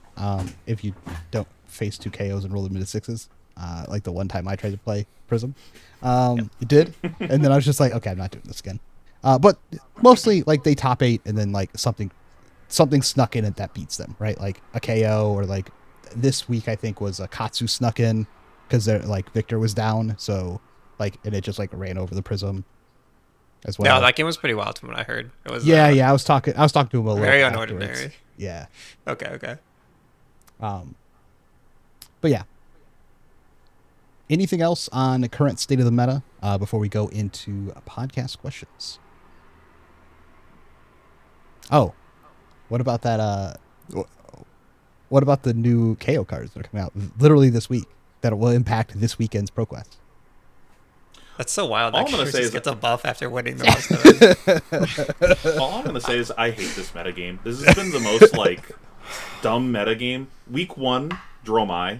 If you don't face 2 KOs and roll them into 6s, like the one time I tried to play Prism, it did, and then I was just like, okay, I'm not doing this again. But mostly, like, they top 8, and then like something snuck in that beats them, right? Like a KO, or like this week I think was a Katsu snuck in because they're like Victor was down, so like, and it just like ran over the Prism as well. Yeah, that game was pretty wild from what I heard. It was I was talking to him a little very afterwards. unordinary. Yeah. Okay. But yeah. Anything else on the current state of the meta before we go into podcast questions? Oh, what about that? What about the new KO cards that are coming out literally this week that will impact this weekend's ProQuest? That's so wild. All That I'm gonna character say just is gets a buff after winning the most of it. All I'm gonna say is I hate this metagame. This has been the most like dumb metagame. Week 1, Dromai.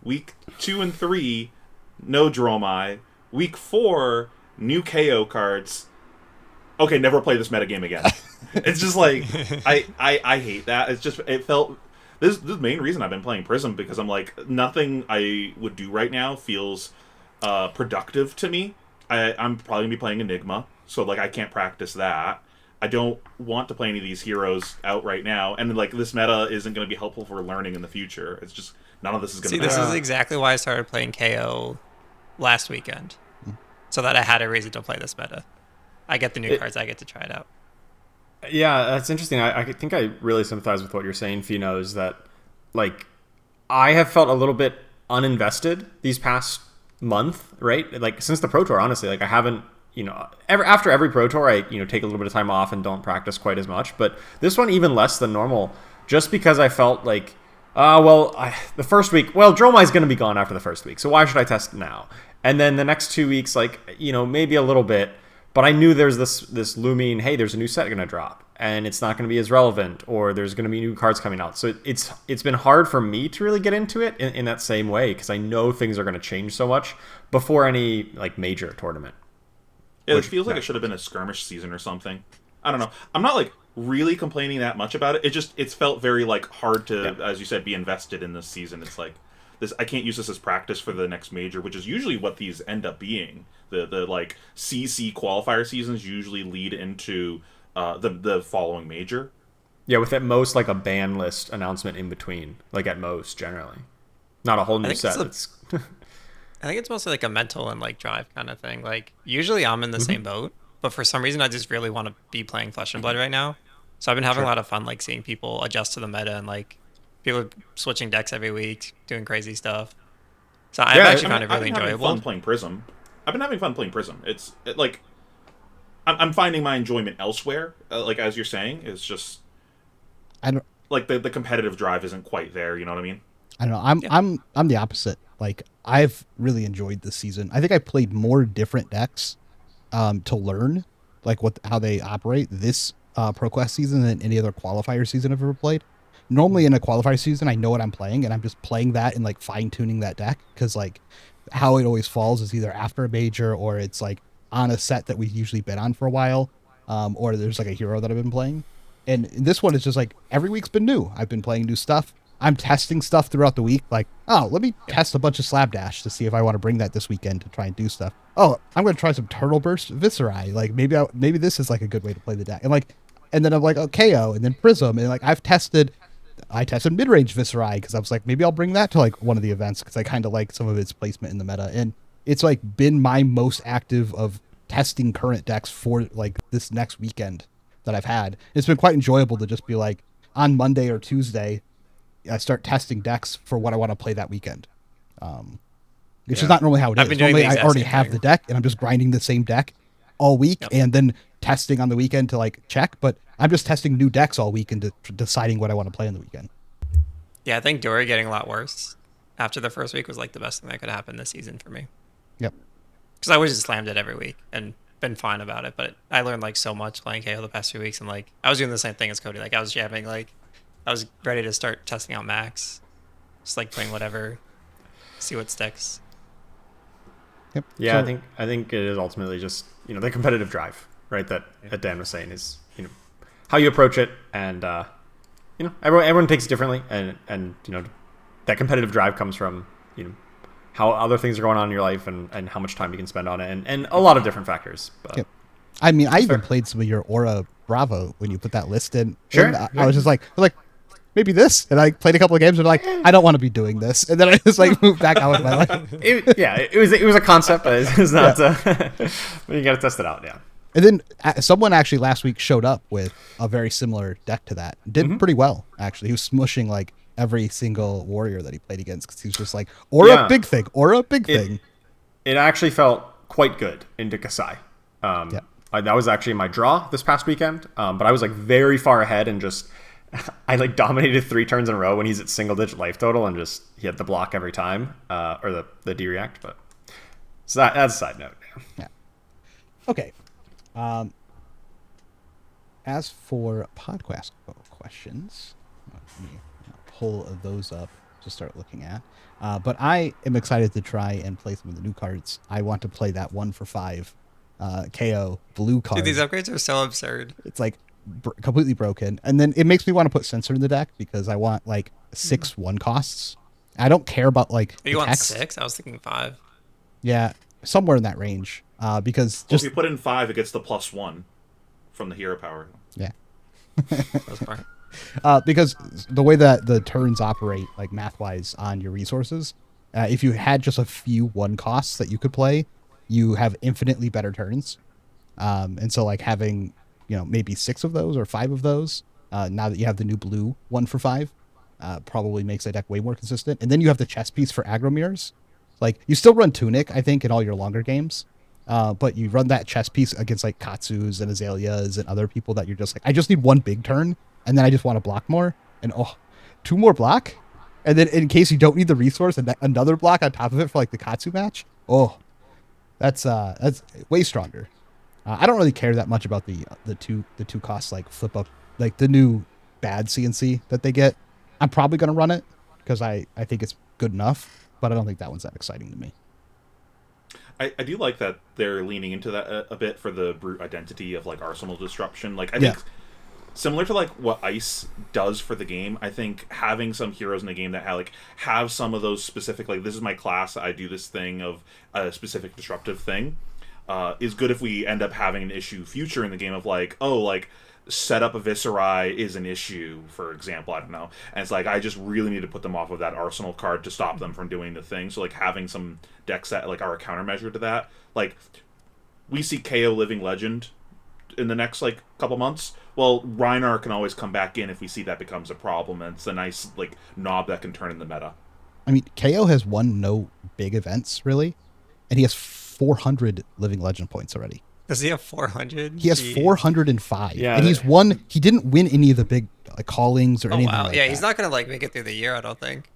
Week 2 and 3, no Dromai. Week 4, new KO cards. Okay, never play this metagame again. It's just like I hate that. It felt this is the main reason I've been playing Prism, because I'm like, nothing I would do right now feels productive to me. I'm probably gonna be playing Enigma, so like I can't practice that. I don't want to play any of these heroes out right now, and like this meta isn't going to be helpful for learning in the future. It's just none of this is going to. See, this is exactly why I started playing KO last weekend, so that I had a reason to play this meta. I get the new cards, I get to try it out. Yeah, that's interesting. I think I really sympathize with what you're saying, Pheano, is that like I have felt a little bit uninvested these past month, right? Like since the Pro Tour, honestly, like I haven't, after every Pro Tour, I, take a little bit of time off and don't practice quite as much. But this one, even less than normal, just because I felt like, the first week, Dromai's going to be gone after the first week, so why should I test now? And then the next 2 weeks, like, maybe a little bit, but I knew there's this looming, hey, there's a new set going to drop, and it's not going to be as relevant, or there's going to be new cards coming out. So it's been hard for me to really get into it in that same way, because I know things are going to change so much before any like major tournament. It feels like it should have been a skirmish season or something. I don't know. I'm not like really complaining that much about it. It's felt very like hard to, as you said, be invested in this season. It's like this. I can't use this as practice for the next major, which is usually what these end up being. The like CC qualifier seasons usually lead into the following major. Yeah, with at most like a ban list announcement in between, like at most generally, not a whole new set. I think it's mostly like a mental and like drive kind of thing. Like usually I'm in the same boat, but for some reason I just really want to be playing Flesh and Blood right now. So I've been having a lot of fun like seeing people adjust to the meta and like people switching decks every week, doing crazy stuff. So I've actually found it really enjoyable. I've been having fun playing Prism. Like I'm finding my enjoyment elsewhere. Like as you're saying, it's just I don't like the competitive drive isn't quite there. You know what I mean? I don't know. I'm the opposite. Like I've really enjoyed this season. I think I played more different decks to learn like how they operate this ProQuest season than any other qualifier season I've ever played. Normally in a qualifier season, I know what I'm playing and I'm just playing that and like fine tuning that deck because like how it always falls is either after a major or it's like on a set that we've usually been on for a while, or there's like a hero that I've been playing. And this one is just like every week's been new. I've been playing new stuff. I'm testing stuff throughout the week. Like, oh, let me test a bunch of Slapdash to see if I want to bring that this weekend to try and do stuff. Oh, I'm going to try some Turtle Burst Viscerai. Like maybe this is like a good way to play the deck. And then I'm like, oh, KO and then Prism. And like I tested mid-range Viscerai because I was like, maybe I'll bring that to like one of the events because I kind of like some of its placement in the meta. And it's like been my most active of testing current decks for like this next weekend that I've had. It's been quite enjoyable to just be like on Monday or Tuesday, I start testing decks for what I want to play that weekend. Which is not normally how it is. Normally I already have the deck and I'm just grinding the same deck all week and then testing on the weekend to like check, but I'm just testing new decks all week and deciding what I want to play on the weekend. Yeah, I think Dory getting a lot worse after the first week was like the best thing that could happen this season for me. Yep. Because I always just slammed it every week and been fine about it, but I learned like so much playing KO the past few weeks, and like I was doing the same thing as Cody. Like I was jamming, like I was ready to start testing out Max, just like playing whatever, see what sticks. Yep. Yeah, so, I think it is ultimately just the competitive drive, right? That Dan was saying is how you approach it, and everyone takes it differently, and that competitive drive comes from how other things are going on in your life and how much time you can spend on it and a lot of different factors. But yep. I mean, I even played some of your Aura Bravo when you put that list in. Sure. I was just like maybe this, and I played a couple of games and like I don't want to be doing this, and then I just like moved back out with my life. It was a concept, but it's not. But you got to test it out, yeah. And then someone actually last week showed up with a very similar deck to that. Did pretty well actually. He was smushing like every single warrior that he played against because he was just like Aura big thing, Aura big thing. It actually felt quite good into Kasai. That was actually my draw this past weekend, but I was like very far ahead and just I like dominated 3 turns in a row when he's at single digit life total and just he had the block every time or the D-react. But so that's a side note. Yeah. Okay. As for podcast questions, let me pull those up to start looking at. But I am excited to try and play some of the new cards. I want to play that 1 for 5 KO blue card. Dude, these upgrades are so absurd. It's like completely broken. And then it makes me want to put Censor in the deck because I want like 6 1 costs. I don't care about like you want text. 6? I was thinking 5. Yeah, somewhere in that range. Because if you put in 5, it gets the +1 from the hero power. Yeah. Because the way that the turns operate, like math-wise, on your resources, if you had just a few 1 costs that you could play, you have infinitely better turns. And so, like having maybe 6 of those or 5 of those, now that you have the new blue 1 for 5, probably makes that deck way more consistent. And then you have the chess piece for aggro mirrors. Like you still run Tunic, I think, in all your longer games. But you run that chess piece against like Katsus and Azaleas and other people that you're just like, I just need 1 big turn, and then I just want to block more. And 2 more block, and then in case you don't need the resource, and another block on top of it for like the Katsu match. That's way stronger. I don't really care that much about the two costs like flip up, like the new bad CNC that they get. I'm probably gonna run it because I think it's good enough, but I don't think that one's that exciting to me. I do like that they're leaning into that a bit for the brute identity of like arsenal disruption. Like I think similar to like what Ice does for the game, I think having some heroes in the game that have some of those specific, like this is my class, I do this thing of a specific disruptive thing. is good if we end up having an issue future in the game of like, oh, like set up a Viscerai is an issue, for example. I don't know, and it's like I just really need to put them off of that arsenal card to stop them from doing the thing. So like having some decks that like are a countermeasure to that. Like we see KO Living Legend in the next like couple months. Well, Reinar can always come back in if we see that becomes a problem, and it's a nice like knob that can turn in the meta. I mean, KO has won no big events really, and he has 400 Living Legend points already. Does he have 400? He has 405. Yeah, and he's won. He didn't win any of the big callings or Oh anything wow, like yeah, that. he's not gonna like make it through the year, I don't think.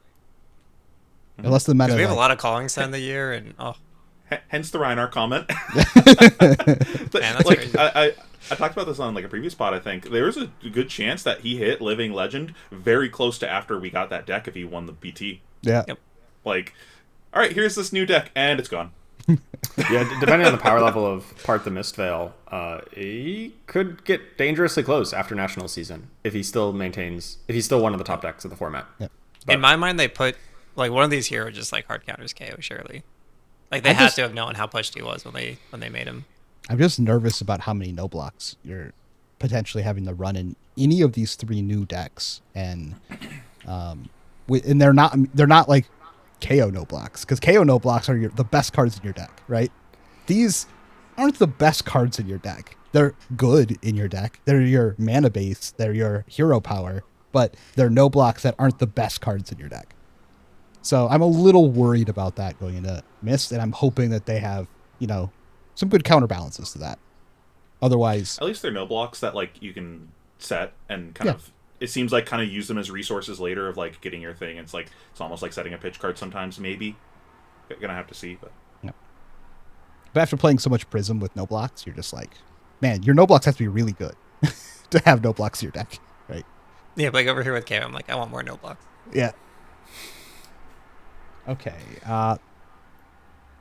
Unless the meta. Because we have like, a lot of callings to end the year, and Hence the Reinar comment. But, Man, that's like crazy. I talked about this on like a previous pod. I think there was a good chance that he hit Living Legend very close to after we got that deck if he won the PT. yeah. Yep. Like, all right, here's this new deck, and it's gone. Yeah, depending on the power level of Part the Mistveil, he could get dangerously close after national season if he still one of the top decks of the format. Yeah. In my mind, they put like one of these heroes just like hard counters KO, surely. Like they had to have known how pushed he was when they made him. I'm just nervous about how many no blocks you're potentially having to run in any of these 3 new decks, and they're not like KO no blocks, because KO no blocks are the best cards in your deck, right? These aren't the best cards in your deck. They're good in your deck. They're your mana base. They're your hero power, but they're no blocks that aren't the best cards in your deck. So I'm a little worried about that going into Mist, and I'm hoping that they have, some good counterbalances to that. Otherwise, At least they're no blocks that like you can set and kind of. It seems like kind of use them as resources later of like getting your thing. It's like it's almost like setting a pitch card sometimes. Maybe gonna have to see, but but after playing so much Prism with no blocks, you're just like, man, your no blocks have to be really good to have no blocks in your deck, right? Yeah, but like over here with KO, I'm like, I want more no blocks. Yeah. Okay.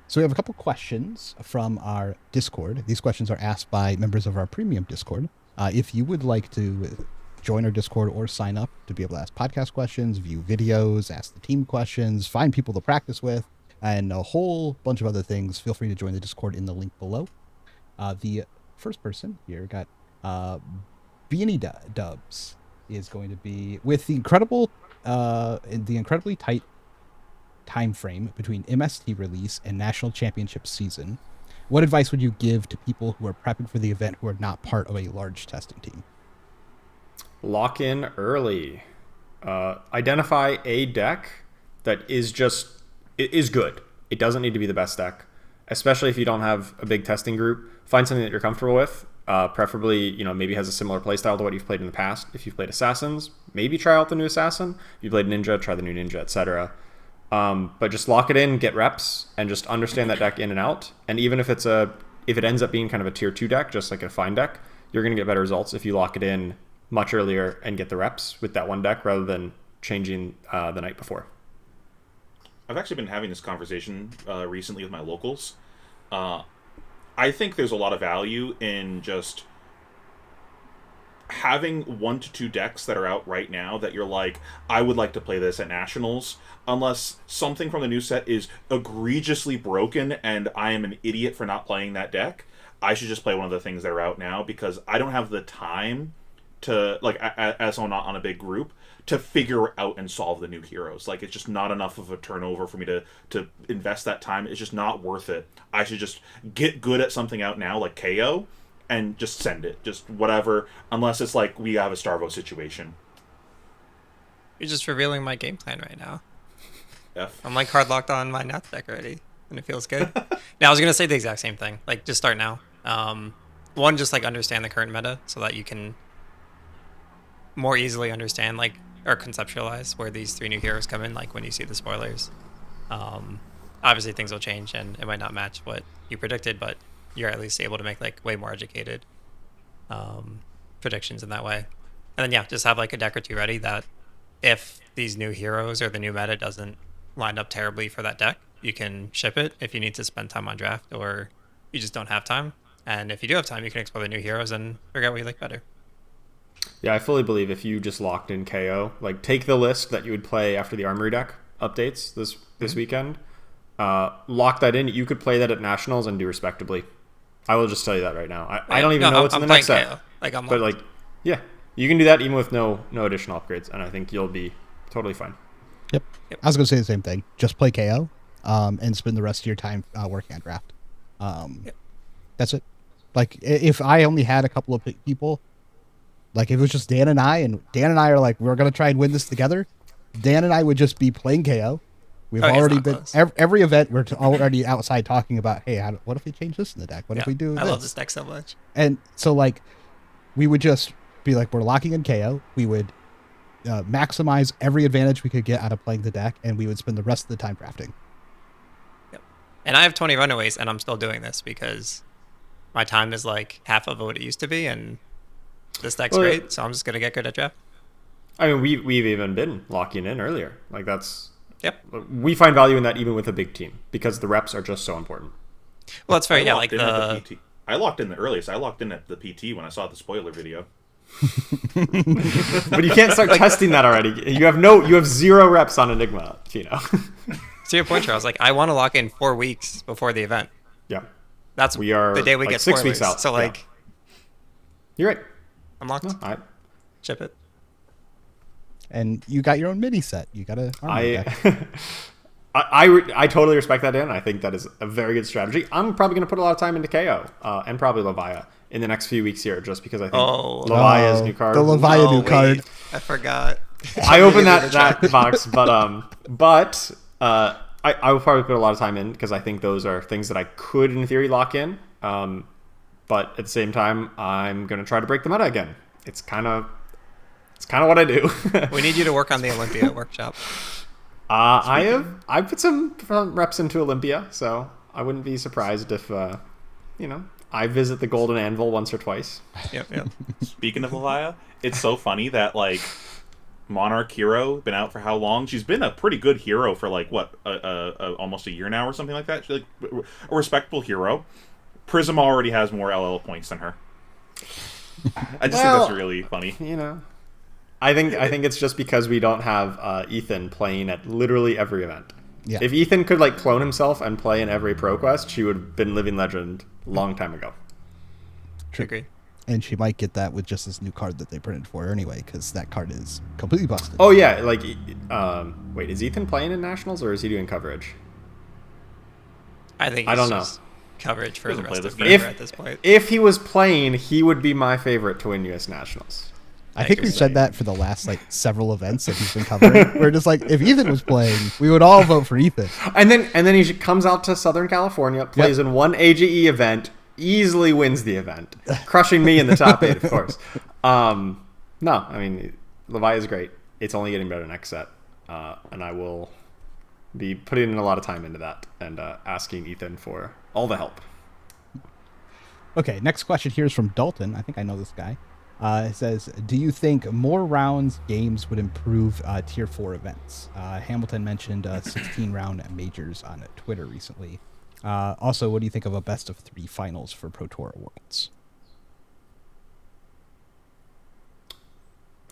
So we have a couple questions from our Discord. These questions are asked by members of our premium Discord. If you would like to join our Discord or sign up to be able to ask podcast questions, view videos, ask the team questions, find people to practice with, and a whole bunch of other things, feel free to join the Discord in the link below. The first person here got Beanie Dubs is going to be with the incredibly tight time frame between MST release and national championship season. What advice would you give to people who are prepping for the event who are not part of a large testing team? Lock in early. Identify a deck that is good. It doesn't need to be the best deck, especially if you don't have a big testing group. Find something that you're comfortable with. Preferably, maybe has a similar playstyle to what you've played in the past. If you've played Assassins, maybe try out the new Assassin. If you played Ninja, try the new Ninja, etc. But just lock it in, get reps, and just understand that deck in and out. And even if it ends up being kind of a tier 2 deck, just like a fine deck, you're going to get better results if you lock it in much earlier and get the reps with that one deck rather than changing the night before. I've actually been having this conversation recently with my locals. I think there's a lot of value in just having 1 to 2 decks that are out right now that you're like, I would like to play this at Nationals, unless something from the new set is egregiously broken and I am an idiot for not playing that deck. I should just play one of the things that are out now because I don't have the time to, like, as someone not on a big group, to figure out and solve the new heroes. Like, it's just not enough of a turnover for me to invest that time. It's just not worth it. I should just get good at something out now, like KO, and just send it. Just whatever, unless it's like we have a Starvo situation. You're just revealing my game plan right now. F. I'm like hard locked on my Nats deck already, and it feels good. Now, I was going to say the exact same thing. Like, just start now. One, just like understand the current meta so that you can more easily understand, like, or conceptualize where these 3 new heroes come in, like when you see the spoilers. Obviously things will change and it might not match what you predicted, but you're at least able to make like way more educated predictions in that way. And then just have like a deck or 2 ready that if these new heroes or the new meta doesn't line up terribly for that deck, you can ship it if you need to spend time on draft or you just don't have time. And if you do have time, you can explore the new heroes and figure out what you like better. Yeah, I fully believe if you just locked in KO, like take the list that you would play after the Armory deck updates this weekend, lock that in. You could play that at Nationals and do respectably. I will just tell you that right now. I don't even know what's in the playing next set. KO. Like I'm But locked. like, yeah, you can do that even with no additional upgrades, and I think you'll be totally fine. Yep. I was going to say the same thing. Just play KO and spend the rest of your time working on draft. That's it. Like, if I only had a couple of people, like if it was just Dan and I are like, we're going to try and win this together, Dan and I would just be playing KO. We've already been, every event, we're already outside talking about, hey, what if we change this in the deck? What if we do this? I love this deck so much. And so, like, we would just be like, we're locking in KO. We would maximize every advantage we could get out of playing the deck, and we would spend the rest of the time drafting. Yep. And I have 20 Runaways, and I'm still doing this because my time is like half of what it used to be, and this deck's great, so I'm just going to get good at draft. I mean, we've even been locking in earlier. Like, that's... Yep. We find value in that even with a big team because the reps are just so important. Well, it's very, I locked in the earliest. I locked in at the PT when I saw the spoiler video. But you can't start testing that already. You have 0 reps on Enigma, Pheano. To your point, Charles, like I want to lock in 4 weeks before the event. Yeah. That's we are the day we like get 6 spoilers. weeks out. So like, you're right. I'm locked. No, Ship it. And you got your own mini set. You got I totally respect that, Dan. I think that is a very good strategy. I'm probably going to put a lot of time into KO and probably Levia in the next few weeks here, just because I think Levia's new card. The Levia new card. I forgot. I opened that box, but I will probably put a lot of time in because I think those are things that I could, in theory, lock in. But at the same time, I'm going to try to break the meta again. It's kind of what I do. We need you to work on the Olympia workshop. I put some reps into Olympia, so I wouldn't be surprised if I visit the Golden Anvil once or twice. Yep. Speaking of Levia, it's so funny that like Monarch Hero been out for how long? She's been a pretty good hero for like what almost a year now or something like that. She's like a respectable hero. Prism already has more LL points than her. I just think that's really funny. I think it's just because we don't have Ethan playing at literally every event. Yeah. If Ethan could like clone himself and play in every Pro Quest, she would have been Living Legend a long time ago. Agree. And she might get that with just this new card that they printed for her anyway, because that card is completely busted. Oh yeah, like wait, is Ethan playing in Nationals or is he doing coverage? I think I don't know. Coverage for the rest of game. at this point. If he was playing, he would be my favorite to win US Nationals. I think we've said that for the last like several events that he's been covering. We're just like, if Ethan was playing, we would all vote for Ethan. And then he comes out to Southern California, plays in one AGE event, easily wins the event, crushing me in the top 8, of course. No, I mean, Levi is great. It's only getting better next set, and I will be putting in a lot of time into that and asking Ethan for all the help. Okay, next question here is from Dalton. I think I know this guy. It says, do you think more rounds games would improve tier 4 events? Hamilton mentioned 16-round majors on Twitter recently. Also, what do you think of a best of 3 finals for Pro Tour Worlds?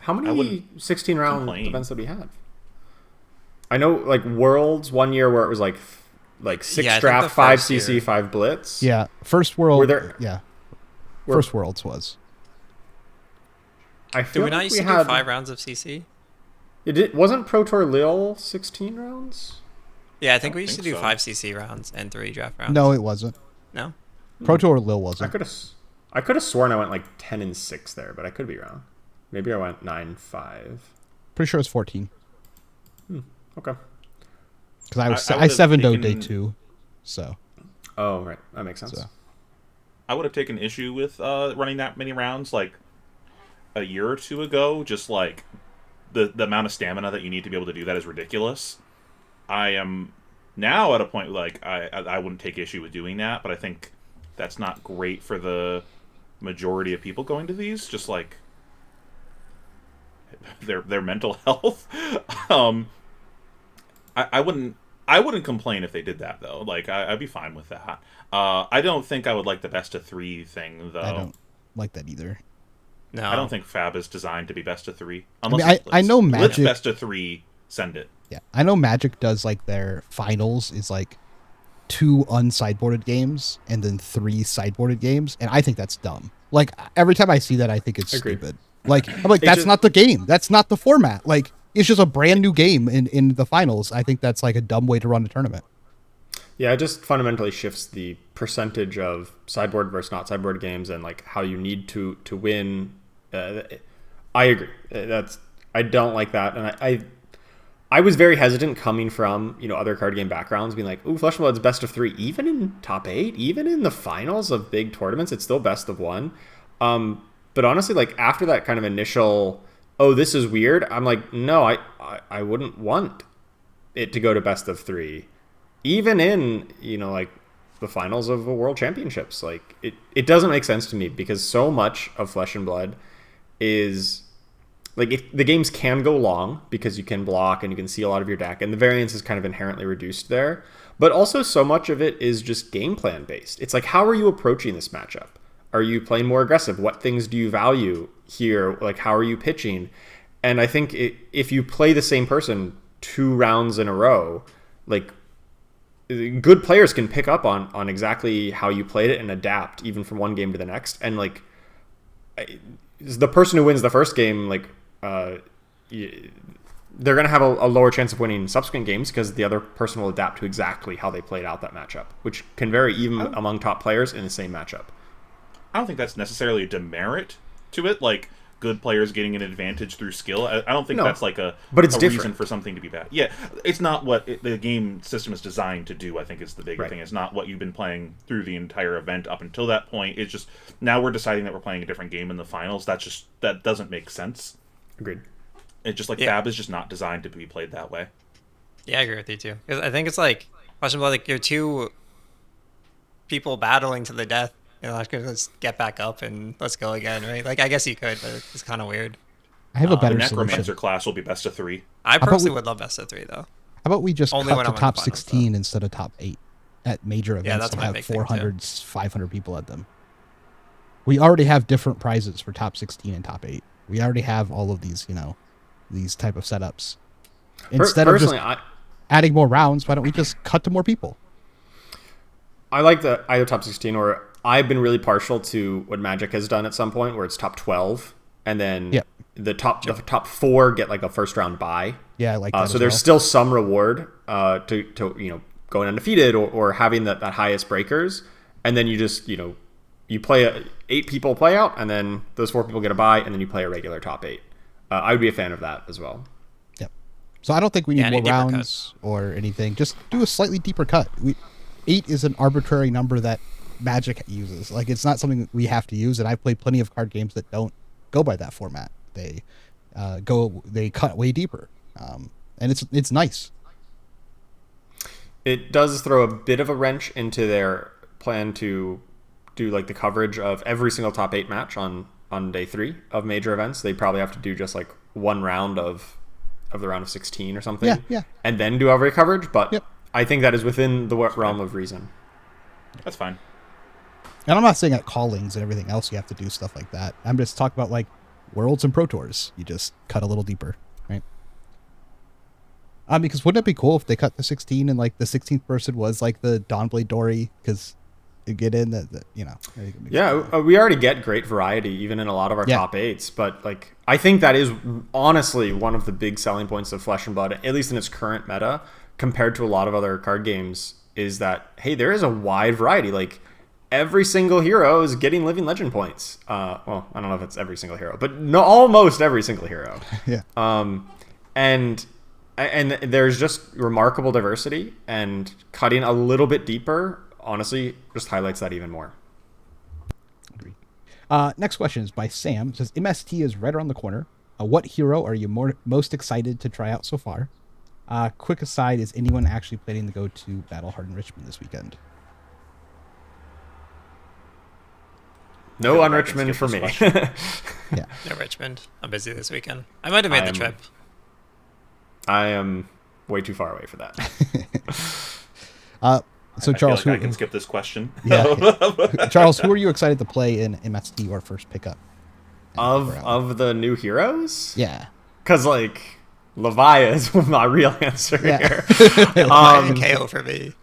How many 16-round events did we have? I know, like, Worlds one year where it was like 6 draft, 5 CC, 5 blitz. Yeah, first World. Were there? Yeah, first Worlds was. Did we not used to do 5 rounds of CC? Wasn't Pro Tour Lille 16 rounds? Yeah, I think we used to do 5 CC rounds and 3 draft rounds. No, it wasn't. No? Pro Tour Lille wasn't. I could have sworn I went like 10-6 there, but I could be wrong. Maybe I went 9-5. Pretty sure it's 14. Okay. Because I 7-0'd day 2, so. Oh, right. That makes sense. So. I would have taken issue with running that many rounds like a year or 2 ago. Just like the amount of stamina that you need to be able to do that is ridiculous. I am now at a point like I wouldn't take issue with doing that, but I think that's not great for the majority of people going to these. Just like their mental health. I wouldn't complain if they did that though. Like I'd be fine with that. I don't think I would like the best of 3 thing though. I don't like that either. No, I don't think Fab is designed to be best of 3. I know Magic. Blitz best of 3. Send it. Yeah, I know Magic does like their finals is like 2 unsideboarded games and then 3 sideboarded games, and I think that's dumb. Like, every time I see that, I think it's Agreed. stupid. Like, I'm like, that's not the game. That's not the format. Like, it's just a brand new game in the finals. I think that's like a dumb way to run a tournament. Yeah, it just fundamentally shifts the percentage of sideboard versus not sideboard games and like how you need to win. I agree. I don't like that, and I was very hesitant coming from other card game backgrounds, being like, "Ooh, Flesh and Blood's best of 3, even in top 8, even in the finals of big tournaments, it's still best of 1." But honestly, like after that kind of initial, "Oh, this is weird," I'm like, no, I wouldn't want it to go to best of 3. Even in, like the finals of a world championships. Like it doesn't make sense to me because so much of Flesh and Blood is like if the games can go long because you can block and you can see a lot of your deck and the variance is kind of inherently reduced there. But also so much of it is just game plan based. It's like, how are you approaching this matchup? Are you playing more aggressive? What things do you value here? Like, how are you pitching? And I think if you play the same person 2 rounds in a row, like good players can pick up on exactly how you played it and adapt even from one game to the next. And like the person who wins the first game, like they're going to have a lower chance of winning subsequent games because the other person will adapt to exactly how they played out that matchup, which can vary even among top players in the same matchup. I don't think that's necessarily a demerit to it. Like, good players getting an advantage through skill. I don't think that's like but it's a different. reason for something to be bad. Yeah, it's not what the game system is designed to do, I think, is the big thing. It's not what you've been playing through the entire event up until that point. It's just, now we're deciding that we're playing a different game in the finals. That doesn't make sense. Agreed. It's just like, Fab is just not designed to be played that way. Yeah, I agree with you too. 'Cause I think it's like, question about like you're 2 people battling to the death. Let's get back up and let's go again, right? Like, I guess you could, but it's kind of weird. I have a The better Necromancer solution. class will be best of 3. I personally would love best of 3 though. How about we just Only cut when to I'm in top the finals, 16 instead of top 8 at major events that's and my have big thing, 400, 500 people at them? We already have different prizes for top 16 and top 8. We already have all of these, these type of setups. Instead of just adding more rounds, why don't we just cut to more people? I like the either top 16 or I've been really partial to what Magic has done at some point where it's top 12 and then the top 4 get like a first round bye. Yeah, I like that. So there's still some reward to going undefeated or having that highest breakers, and then you just you play 8 people play out, and then those 4 people get a bye, and then you play a regular top 8. I would be a fan of that as well. Yep. So I don't think we need more deeper rounds or anything. Just do a slightly deeper cut. 8 is an arbitrary number that Magic uses. Like, it's not something we have to use, and I've played plenty of card games that don't go by that format. They cut way deeper, and it's nice. It does throw a bit of a wrench into their plan to do like the coverage of every single top 8 match on day 3 of major events. They probably have to do just like one round of the round of 16 or something, and then do every coverage. But I think that is within the realm of reason. That's fine. And I'm not saying at callings and everything else you have to do stuff like that. I'm just talking about like Worlds and Pro Tours. You just cut a little deeper, right? Because wouldn't it be cool if they cut the 16 and like the 16th person was like the Dawnblade Dory, because you get in that we already get great variety even in a lot of our top 8s, but like I think that is honestly one of the big selling points of Flesh and Blood, at least in its current meta, compared to a lot of other card games, is that hey, there is a wide variety. Like, every single hero is getting living legend points. Well, I don't know if it's every single hero, but no, almost every single hero. And there's just remarkable diversity, and cutting a little bit deeper, honestly, just highlights that even more. Agreed. Next question is by Sam. It says, MST is right around the corner. What hero are you most excited to try out so far? Quick aside, is anyone actually planning to go to Battle Hardened Richmond this weekend? No on Richmond for me. Yeah. No Richmond. I'm busy this weekend. I might have made the trip. I am way too far away for that. So I Charles, feel like I can skip this question. Charles, who are you excited to play in MST or first pickup? Of the new heroes? Yeah. Because Leviah is my real answer here. KO for me.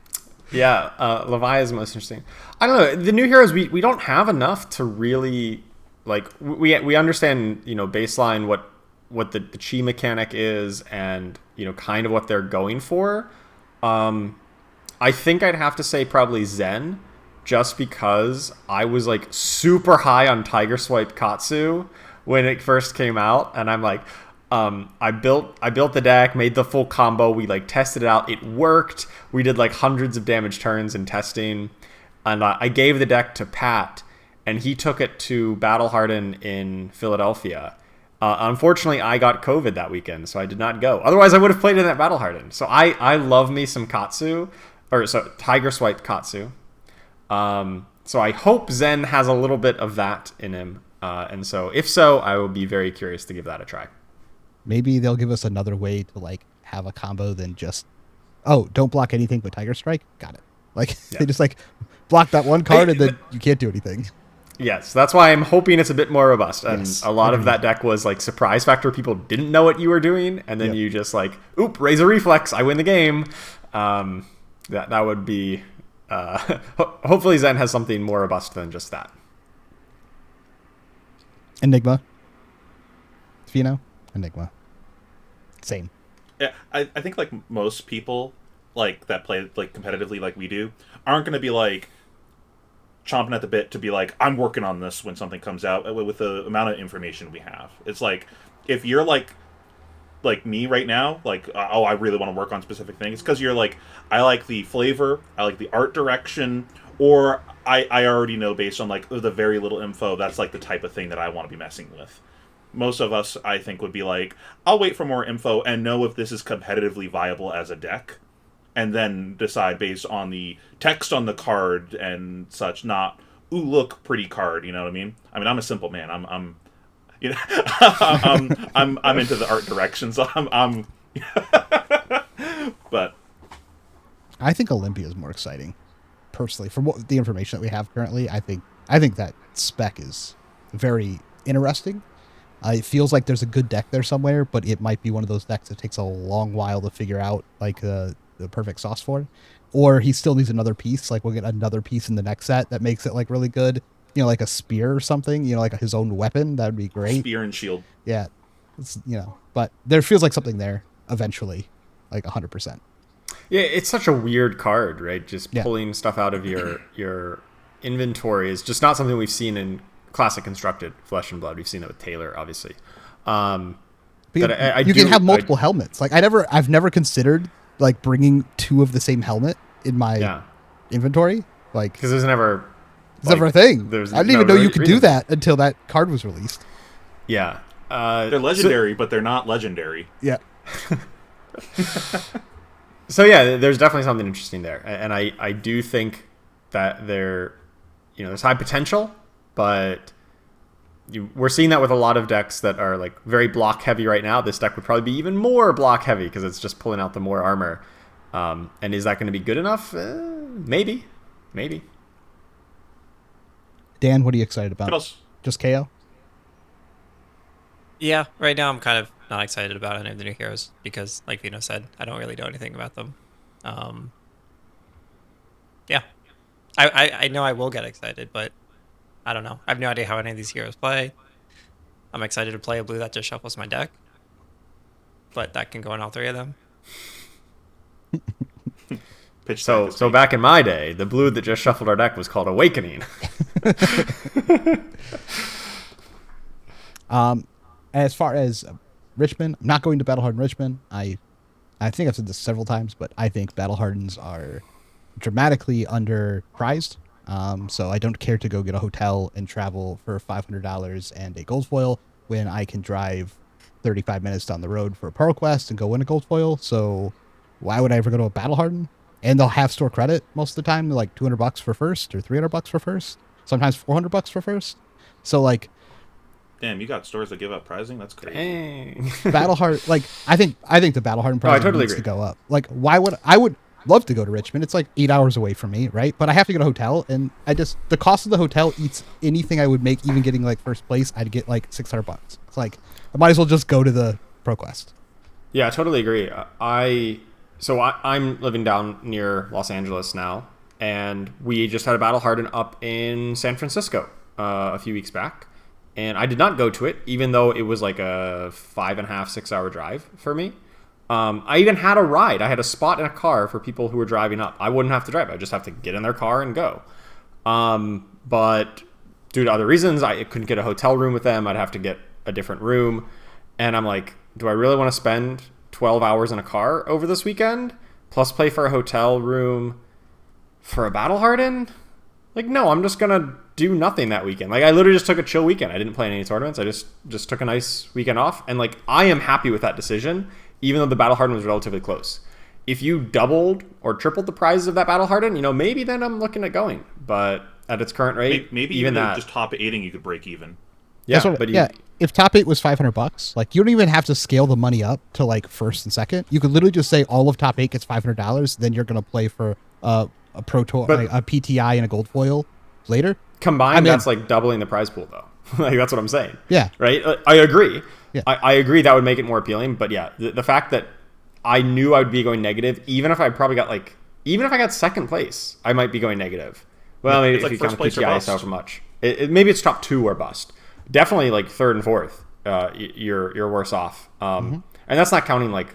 Levi is most interesting. I don't know. The new heroes, we don't have enough to really like. We understand baseline what the chi mechanic is and kind of what they're going for. I think I'd have to say probably Zen, just because I was like super high on Tiger Swipe Katsu when it first came out, and I'm like, I built the deck, made the full combo. We like tested it out. It worked. We did like hundreds of damage turns in testing, and I gave the deck to Pat, and he took it to Battle Harden in Philadelphia. Unfortunately, I got COVID that weekend, so I did not go. Otherwise, I would have played in that Battle Harden. So I love me some Katsu, Tiger Swipe Katsu. So I hope Zen has a little bit of that in him. And so if so, I will be very curious to give that a try. Maybe they'll give us another way to like have a combo than just, oh, don't block anything but Tiger Strike. Got it. Like they just like block that one card and then you can't do anything. Yes, that's why I'm hoping it's a bit more robust. And Yes, a lot of that deck was like surprise factor. People didn't know what you were doing, and then you just like, oop, raise a reflex, I win the game. That would be. Hopefully, Zen has something more robust than just that. Enigma. Pheano. Enigma. Same. Yeah, I think like most people like that play like competitively like we do aren't going to be like chomping at the bit to be like, I'm working on this when something comes out with the amount of information we have. It's like if you're like me right now, like oh, I really want to work on specific things because you're like, I like the flavor, I like the art direction, or I already know based on like the very little info that's like the type of thing that I want to be messing with. Most of us, I think, would be like, I'll wait for more info and know if this is competitively viable as a deck, and then decide based on the text on the card and such. Not, ooh, look, pretty card. You know what I mean? I mean, I'm a simple man. I'm I'm into the art direction, so I'm but I think Olympia is more exciting, personally. From what the information that we have currently, I think that spec is very interesting. It feels like there's a good deck there somewhere, but it might be one of those decks that takes a long while to figure out like the perfect sauce for. Or he still needs another piece. Like we'll get another piece in the next set that makes it like really good. Like a spear or something. Like his own weapon. That would be great. Spear and shield. Yeah, but there feels like something there eventually, like 100%. Yeah, it's such a weird card, right? Just pulling stuff out of your inventory is just not something we've seen in Classic Constructed Flesh and Blood. We've seen it with Taylor, obviously. But you can have multiple helmets. Like I've never considered like bringing two of the same helmet in my inventory. Like because there's never a thing. I didn't even know you could do that until that card was released. Yeah, they're legendary, but they're not legendary. Yeah. So yeah, there's definitely something interesting there, and I do think that there's high potential. But we're seeing that with a lot of decks that are like very block heavy right now. This deck would probably be even more block heavy because it's just pulling out the more armor. And is that going to be good enough? Maybe. Dan, what are you excited about? Just KO? Yeah, right now I'm kind of not excited about any of the new heroes because, like Pheano said, I don't really know anything about them. Yeah, I know I will get excited, but I don't know. I have no idea how any of these heroes play. I'm excited to play a blue that just shuffles my deck, but that can go in all three of them. So back in my day, the blue that just shuffled our deck was called Awakening. As far as Richmond, I'm not going to Battle Harden Richmond. I think I've said this several times, but I think Battle Hardens are dramatically underpriced. So I don't care to go get a hotel and travel for $500 and a gold foil when I can drive 35 minutes down the road for a Pearl Quest and go win a gold foil. So why would I ever go to a Battle Harden? And they'll have store credit most of the time, like $200 for first or $300 for first, sometimes $400 for first. So like, damn, you got stores that give up pricing? That's crazy. Dang. Battle Harden, like I think the Battle Harden price needs to go up. Like I would love to go to Richmond. It's like 8 hours away from me, right? But I have to get a hotel, and the cost of the hotel eats anything I would make, even getting like first place. I'd get like $600. It's like I might as well just go to the Pro Quest. Yeah, I totally agree. So I'm living down near Los Angeles now, and we just had a battle harden up in San Francisco a few weeks back, and I did not go to it, even though it was like a 5.5, 6 hour drive for me. I even had a ride. I had a spot in a car for people who were driving up. I wouldn't have to drive. I'd just have to get in their car and go. But due to other reasons, I couldn't get a hotel room with them. I'd have to get a different room. And I'm like, do I really want to spend 12 hours in a car over this weekend, plus pay for a hotel room for a battle harden? Like, no, I'm just going to do nothing that weekend. Like, I literally just took a chill weekend. I didn't play in any tournaments. I just took a nice weekend off. And like, I am happy with that decision, even though the battle harden was relatively close. If you doubled or tripled the prizes of that battle harden, maybe then I'm looking at going. But at its current rate, maybe even that, just top 8ing, you could break even. Yeah, if top 8 was $500, like, you don't even have to scale the money up to like first and second. You could literally just say all of top 8 gets $500. Then you're gonna play for a pro tour, like a PTI and a gold foil later. Combined, that's like doubling the prize pool, though. Like, that's what I'm saying. Yeah. Right. I agree. Yeah. I agree that would make it more appealing. But yeah, the fact that I knew I would be going negative, even if I got second place, I might be going negative. Well, maybe if you count PTI so much, maybe it's top 2 or bust. Definitely like third and fourth, you're worse off. And that's not counting like,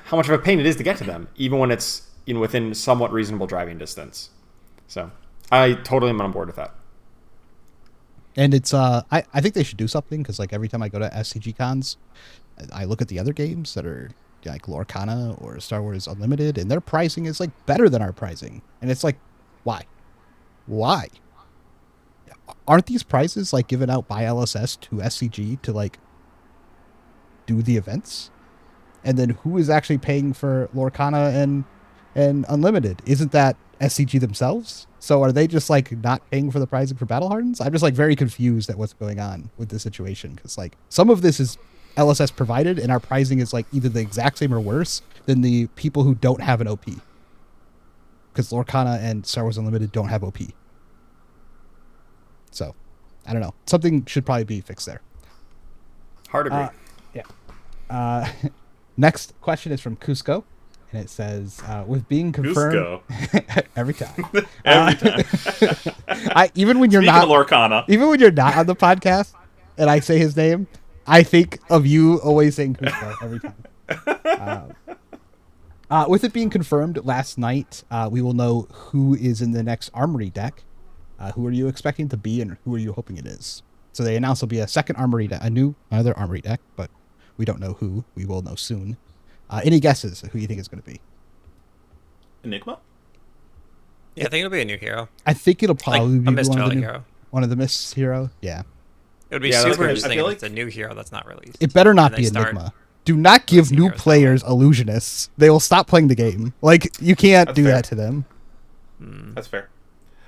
how much of a pain it is to get to them, even when it's within somewhat reasonable driving distance. So I totally am on board with that. And it's I think they should do something, because like every time I go to SCG cons, I look at the other games that are like Lorcana or Star Wars Unlimited, and their pricing is like better than our pricing, and it's like, why? Aren't these prizes like given out by LSS to SCG to like do the events? And then who is actually paying for Lorcana and Unlimited? Isn't that SCG themselves? So are they just like not paying for the pricing for Battle Hardens? I'm just like very confused at what's going on with this situation, because like some of this is LSS provided, and our pricing is like either the exact same or worse than the people who don't have an OP. Because Lorcana and Star Wars Unlimited don't have OP. So, I don't know. Something should probably be fixed there. Hard agree. Yeah. Next question is from Cusco, and it says, with being confirmed... every time. Even when you're Speaking not... of Lorcana. Even when you're not on the podcast, and I say his name, I think of you always saying Cusco every time. With it being confirmed last night, we will know who is in the next Armory deck. Who are you expecting to be, and who are you hoping it is? So they announced there'll be a second Armory deck, another Armory deck, but we don't know who. We will know soon. Any guesses who you think is going to be? Enigma? Yeah, I think it'll be a new hero. I think it'll probably be hero. One of the Mist hero. Yeah. It would be super interesting if it's a new hero that's not released. It better not be Enigma. Do not give new players illusionists. They will stop playing the game. Like, you can't do that to them. That's fair.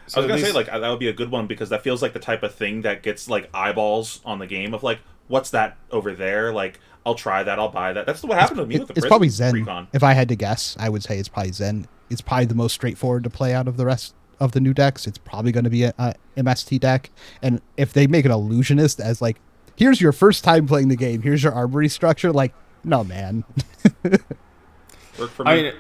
So I was going to say, like, that would be a good one, because that feels like the type of thing that gets, like, eyeballs on the game of, like, what's that over there? Like, I'll try that, I'll buy that. That's what happened to me with the It's probably Prism Zen. Recon. If I had to guess, I would say it's probably Zen. It's probably the most straightforward to play out of the rest of the new decks. It's probably going to be a MST deck. And if they make an illusionist as, like, here's your first time playing the game, here's your armory structure, like, no, man. Work for me.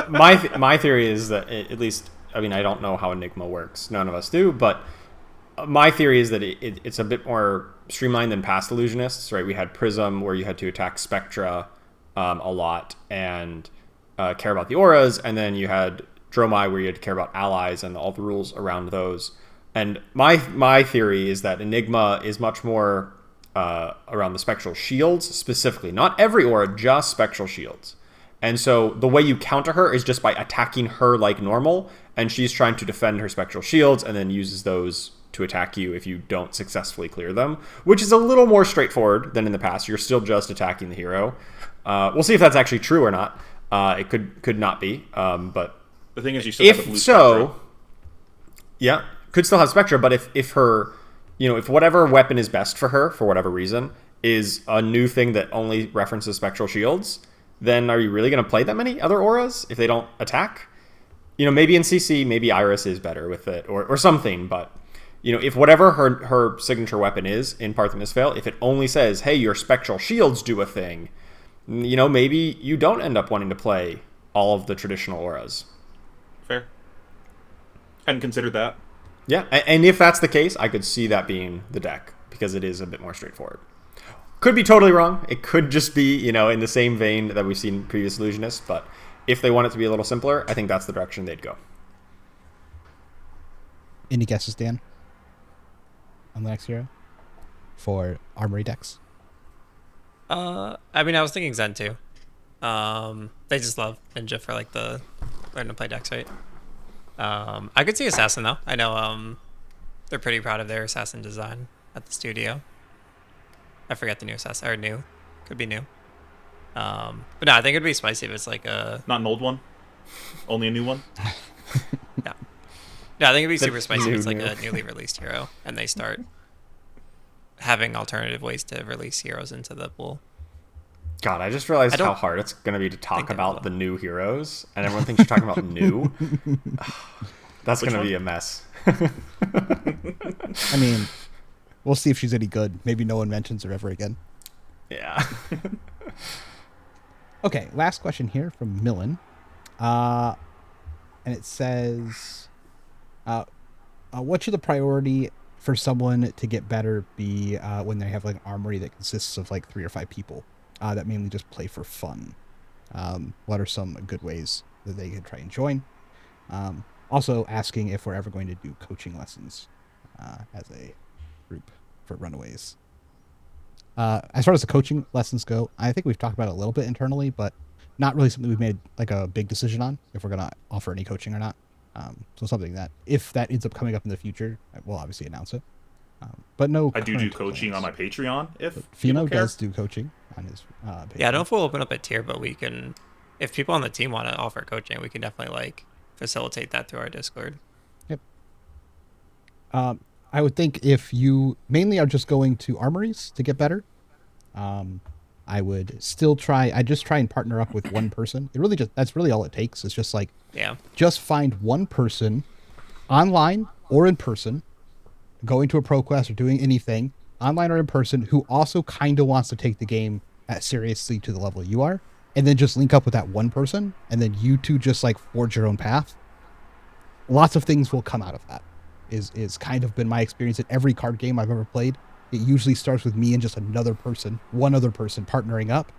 My theory is that, at least, I don't know how Enigma works. None of us do, but my theory is that it's a bit more streamlined than past illusionists, right? We had Prism, where you had to attack Spectra a lot and care about the auras, and then you had Dromai, where you had to care about allies and all the rules around those. And my theory is that Enigma is much more around the spectral shields specifically. Not every aura, just spectral shields. And so the way you counter her is just by attacking her like normal, and she's trying to defend her spectral shields and then uses those to attack you if you don't successfully clear them, which is a little more straightforward than in the past. You're still just attacking the hero. We'll see if that's actually true or not. It could not be, but the thing is, you still have the blue Spectra. Yeah, could still have Spectra, but if her, if whatever weapon is best for her, for whatever reason, is a new thing that only references spectral shields, then are you really going to play that many other auras if they don't attack? Maybe in CC, maybe Iris is better with it, or something, but if whatever her signature weapon is in Path of Misfail, if it only says, hey, your spectral shields do a thing, maybe you don't end up wanting to play all of the traditional auras. Fair. Hadn't considered that. Yeah, and if that's the case, I could see that being the deck, because it is a bit more straightforward. Could be totally wrong. It could just be, in the same vein that we've seen previous Illusionists, but if they want it to be a little simpler, I think that's the direction they'd go. Any guesses, Dan? On the next hero? For Armory decks? I was thinking Zen too. They just love Ninja for like the learn to play decks, right? I could see Assassin though. I know they're pretty proud of their Assassin design at the studio. I forget the new Assassin, or new, could be new. But no, I think it'd be spicy if it's like a Not an old one, only a new one. yeah. Yeah, I think it'd be super spicy if it's like a newly released hero and they start having alternative ways to release heroes into the pool. God, I just realized how hard it's going to be to talk about the new heroes, and everyone thinks you're talking about new. That's going to be a mess. I mean, we'll see if she's any good. Maybe no one mentions her ever again. Yeah. Okay, last question here from Millen. And it says, what should the priority for someone to get better be when they have like an armory that consists of like 3 or 5 people that mainly just play for fun? What are some good ways that they could try and join? Also asking if we're ever going to do coaching lessons as a group for Runaways. As far as the coaching lessons go, I think we've talked about it a little bit internally, but not really something we've made like a big decision on if we're going to offer any coaching or not. So something that if that ends up coming up in the future, we'll obviously announce it. But no, I do coaching on my Patreon. If Pheano does do coaching on his Patreon. Yeah, I don't know if we'll open up a tier, but we can, if people on the team want to offer coaching, we can definitely like facilitate that through our Discord. Yep. I would think if you mainly are just going to armories to get better, I would still try. I just try and partner up with one person. That's really all it takes. It's just like, just find one person online or in person, going to a pro quest or doing anything online or in person, who also kind of wants to take the game seriously to the level you are, and then just link up with that one person, and then you two just like forge your own path. Lots of things will come out of that. Is kind of been my experience at every card game I've ever played. It usually starts with me and just one other person partnering up,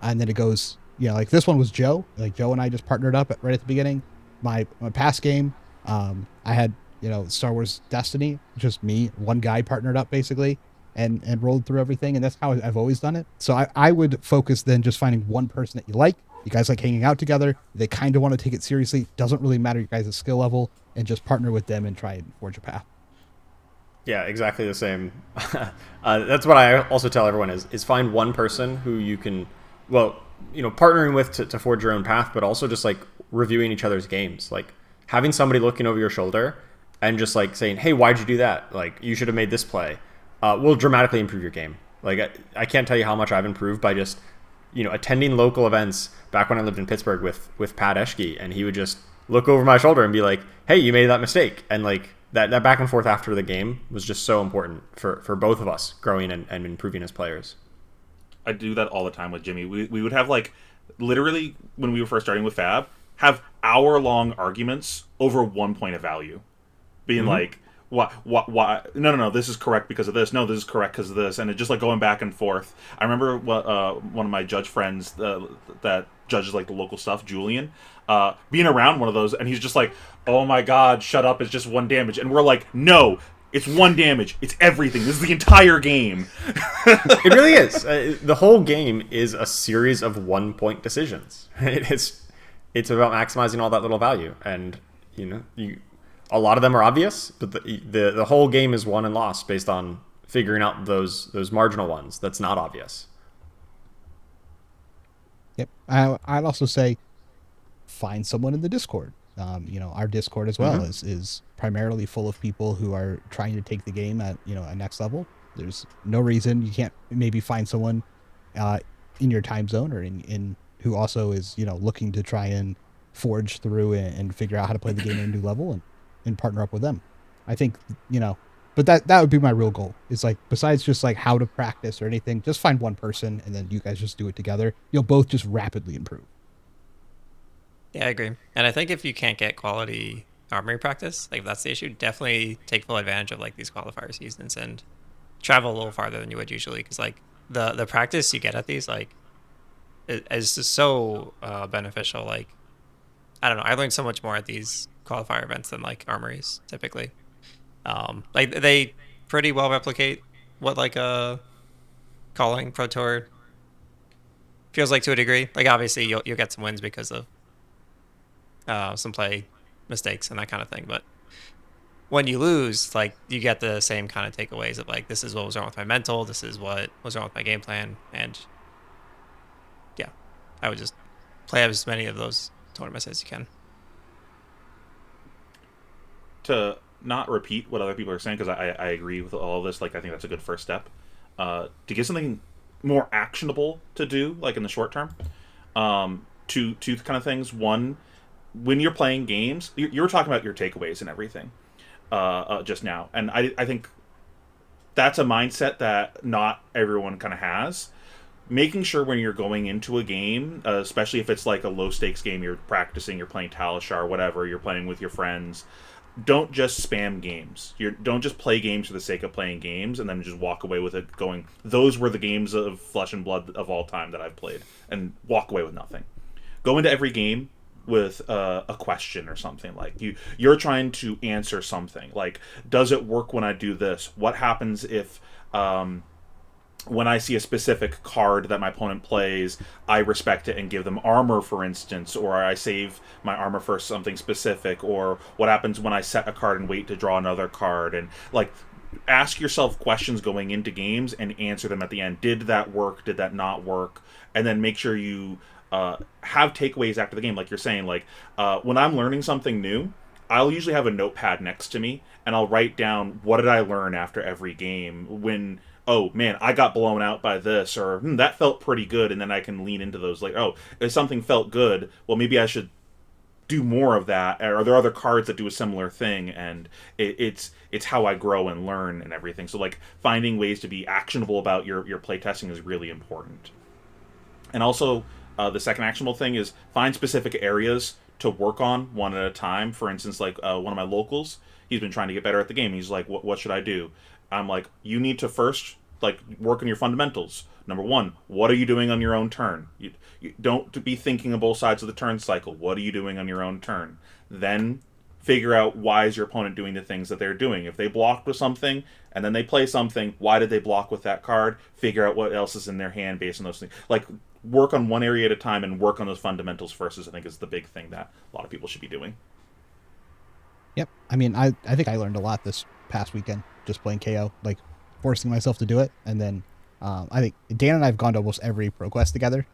and then it goes, like this one was Joe. Like Joe and I just partnered up right at the beginning. My past game, I had Star Wars Destiny, just me, one guy partnered up basically, and rolled through everything, and that's how I've always done it. So I would focus then just finding one person that you like. You guys like hanging out together. They kind of want to take it seriously. Doesn't really matter your guys' skill level, and just partner with them and try and forge a path. Yeah, exactly the same. That's what I also tell everyone is find one person who you can, partnering with to forge your own path, but also just like reviewing each other's games. Like having somebody looking over your shoulder and just like saying, hey, why'd you do that? Like you should have made this play. Will dramatically improve your game. Like I can't tell you how much I've improved by just, attending local events back when I lived in Pittsburgh with Pat Eschke, and he would just look over my shoulder and be like, hey, you made that mistake. And like that back and forth after the game was just so important for both of us growing and improving as players. I do that all the time with Jimmy. We would have like literally when we were first starting with Fab, have hour-long arguments over one point of value. Being like, why? No, this is correct because of this. No, this is correct because of this. And it just like going back and forth. I remember one of my judge friends that judges like the local stuff, Julian, being around one of those, and he's just like, oh my god, shut up, it's just 1 damage. And we're like, no, it's 1 damage. It's everything. This is the entire game. It really is. The whole game is a series of 1-point decisions. It's about maximizing all that little value. And, a lot of them are obvious, but the whole game is won and lost based on figuring out those marginal ones that's not obvious. Yep. I'd also say find someone in the Discord. Our Discord as well is primarily full of people who are trying to take the game at, a next level. There's no reason you can't maybe find someone in your time zone or in who also is, looking to try and forge through and figure out how to play the game at a new level and partner up with them. I think, But that would be my real goal. Is like, besides just like how to practice or anything, just find one person and then you guys just do it together. You'll both just rapidly improve. Yeah, I agree. And I think if you can't get quality armory practice, like if that's the issue, definitely take full advantage of like these qualifier seasons and travel a little farther than you would usually. Because like the practice you get at these like is just so beneficial. Like I don't know, I learned so much more at these qualifier events than like armories typically. Like they pretty well replicate what like a calling pro tour feels like to a degree. Like obviously you'll get some wins because of some play mistakes and that kind of thing. But when you lose, like you get the same kind of takeaways of like, this is what was wrong with my mental, this is what was wrong with my game plan, and yeah, I would just play as many of those tournaments as you can. To not repeat what other people are saying, because I agree with all of this. Like I think that's a good first step. To get something more actionable to do, like in the short term. Two kind of things. One, when you're playing games, you were talking about your takeaways and everything just now, and I think that's a mindset that not everyone kind of has. Making sure when you're going into a game, especially if it's like a low stakes game, you're practicing, you're playing Talishar, whatever, you're playing with your friends. Don't just spam games. Don't just play games for the sake of playing games and then just walk away with it going, those were the games of flesh and blood of all time that I've played, and walk away with nothing. Go into every game with a question or something. Like you're trying to answer something. Like, does it work when I do this? What happens if when I see a specific card that my opponent plays, I respect it and give them armor, for instance, or I save my armor for something specific, or what happens when I set a card and wait to draw another card, and like ask yourself questions going into games and answer them at the end. Did that work? Did that not work? And then make sure you have takeaways after the game, like you're saying. Like when I'm learning something new, I'll usually have a notepad next to me, and I'll write down what did I learn after every game. When oh man, I got blown out by this, or that felt pretty good, and then I can lean into those. Like, oh, if something felt good, well maybe I should do more of that. Or are there other cards that do a similar thing? And it's how I grow and learn and everything. So like finding ways to be actionable about your playtesting is really important. And also the second actionable thing is find specific areas to work on one at a time. For instance, like one of my locals, he's been trying to get better at the game. He's like, what should I do? I'm like, you need to first like work on your fundamentals. Number one, what are you doing on your own turn? You don't be thinking of both sides of the turn cycle. What are you doing on your own turn? Then figure out why is your opponent doing the things that they're doing. If they blocked with something and then they play something, why did they block with that card? Figure out what else is in their hand based on those things. Like work on one area at a time and work on those fundamentals first, I think is the big thing that a lot of people should be doing. Yep. I mean, I think I learned a lot this past weekend just playing KO, like forcing myself to do it. And then I think Dan and I have gone to almost every pro quest together.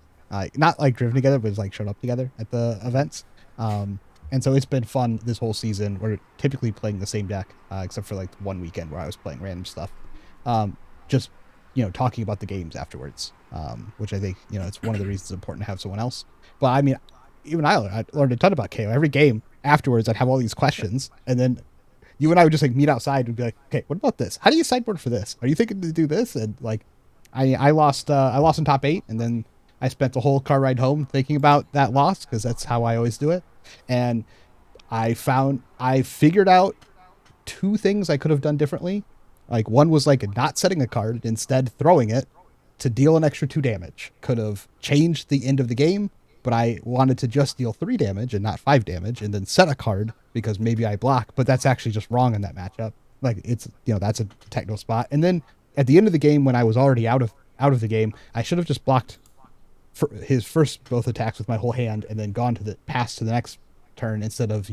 Not like driven together, but like showed up together at the events. And so it's been fun this whole season. We're typically playing the same deck, except for like one weekend where I was playing random stuff. Just, talking about the games afterwards, which I think, it's one of the reasons it's important to have someone else. But I mean, even I learned a ton about KO. Every game afterwards, I'd have all these questions, and then you and I would just like meet outside and be like, okay, what about this? How do you sideboard for this? Are you thinking to do this? And like, I lost in top 8, and then I spent the whole car ride home thinking about that loss because that's how I always do it. And I figured out 2 things I could have done differently. Like one was like not setting a card and instead throwing it to deal an extra 2 damage. Could have changed the end of the game, but I wanted to just deal 3 damage and not 5 damage and then set a card because maybe I block, but that's actually just wrong in that matchup. Like it's, that's a technical spot. And then at the end of the game, when I was already out of the game, I should have just blocked for his first both attacks with my whole hand and then gone to the pass to the next turn instead of,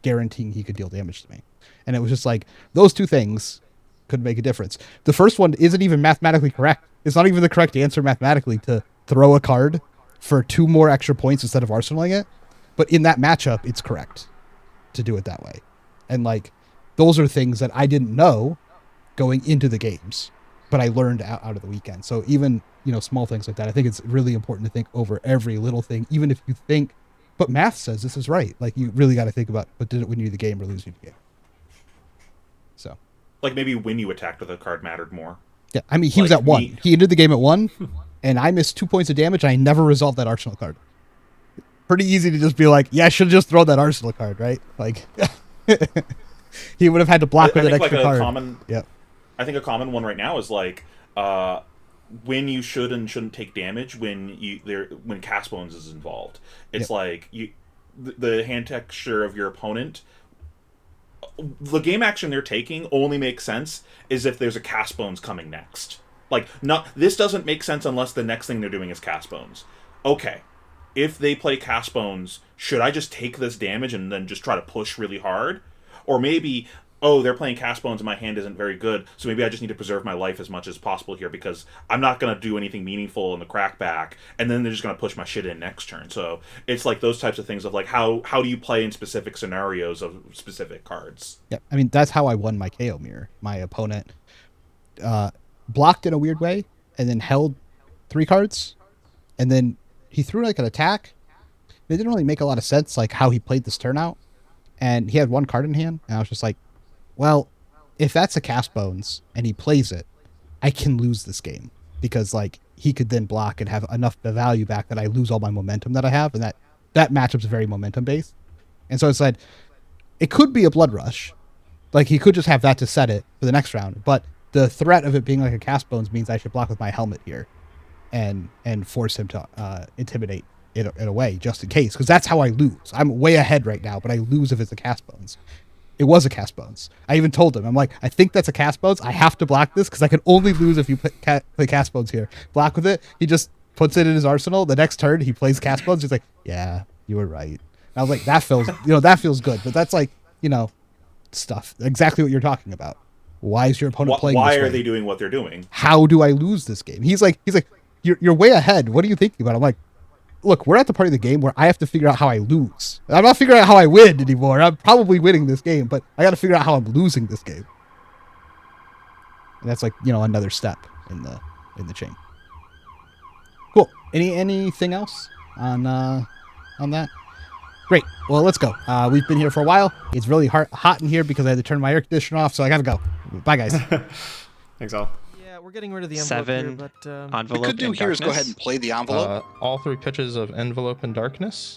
guaranteeing he could deal damage to me. And it was just like those 2 things could make a difference. The first one isn't even mathematically correct. It's not even the correct answer mathematically to throw a card for 2 more extra points instead of arsenaling it. But in that matchup, it's correct to do it that way. And like, those are things that I didn't know going into the games, but I learned out of the weekend. So even, small things like that, I think it's really important to think over every little thing, even if you think, but math says this is right. Like you really got to think about, but did it win you the game or lose you the game? So. Like maybe when you attacked with a card mattered more. Yeah, I mean, he was Like at 1. me- He ended the game at 1, and I missed 2 points of damage, and I never resolved that Arsenal card. Pretty easy to just be like, yeah, I should have just thrown that Arsenal card, right? Like, he would have had to block with an think extra like a card. common. Yep. I think a common one right now is like when you should and shouldn't take damage when cast bones is involved. It's like the hand texture of your opponent. The game action they're taking only makes sense is if there's a cast bones coming next. Like, not this doesn't make sense unless the next thing they're doing is cast bones. Okay, if they play cast bones, should I just take this damage and then just try to push really hard? Or maybe, oh, they're playing cast bones and my hand isn't very good, so maybe I just need to preserve my life as much as possible here because I'm not going to do anything meaningful in the crackback, and then they're just going to push my shit in next turn. So it's like those types of things of like how do you play in specific scenarios of specific cards. Yeah, I mean, that's how I won my KO mirror. My opponent blocked in a weird way and then held 3 cards, and then he threw like an attack. It didn't really make a lot of sense, like how he played this turn out. And he had 1 card in hand, and I was just like, well, if that's a cast bones and he plays it, I can lose this game because like he could then block and have enough value back that I lose all my momentum that I have, and that matchup's very momentum based. And so I said it could be a blood rush, like he could just have that to set it for the next round, but the threat of it being like a cast bones means I should block with my helmet here and force him to intimidate it in a way just in case, because that's how I lose. I'm way ahead right now, but I lose if it's a cast bones. It was a cast bones. I even told him, I'm like, I think that's a cast bones. I have to block this because I can only lose if you play cast bones here. Block with it. He just puts it in his arsenal. The next turn, he plays cast bones. He's like, yeah, you were right. And I was like, that feels good. But that's like, stuff. Exactly what you're talking about. Why is your opponent playing Why this are way? they doing what they're doing? How do I lose this game? He's like, you're way ahead. What are you thinking about? I'm like, look, we're at the part of the game where I have to figure out how I lose. I'm not figuring out how I win anymore. I'm probably winning this game, but I got to figure out how I'm losing this game. And that's like, another step in the chain. Cool. Anything else on that? Great. Well, let's go. We've been here for a while. It's really hot in here because I had to turn my air conditioner off, so I got to go. Bye, guys. Thanks, all. Yeah, we're getting rid of the envelope 7 here, but envelope What we could do in here is go ahead darkness. and play the envelope. All 3 pitches of envelope and darkness.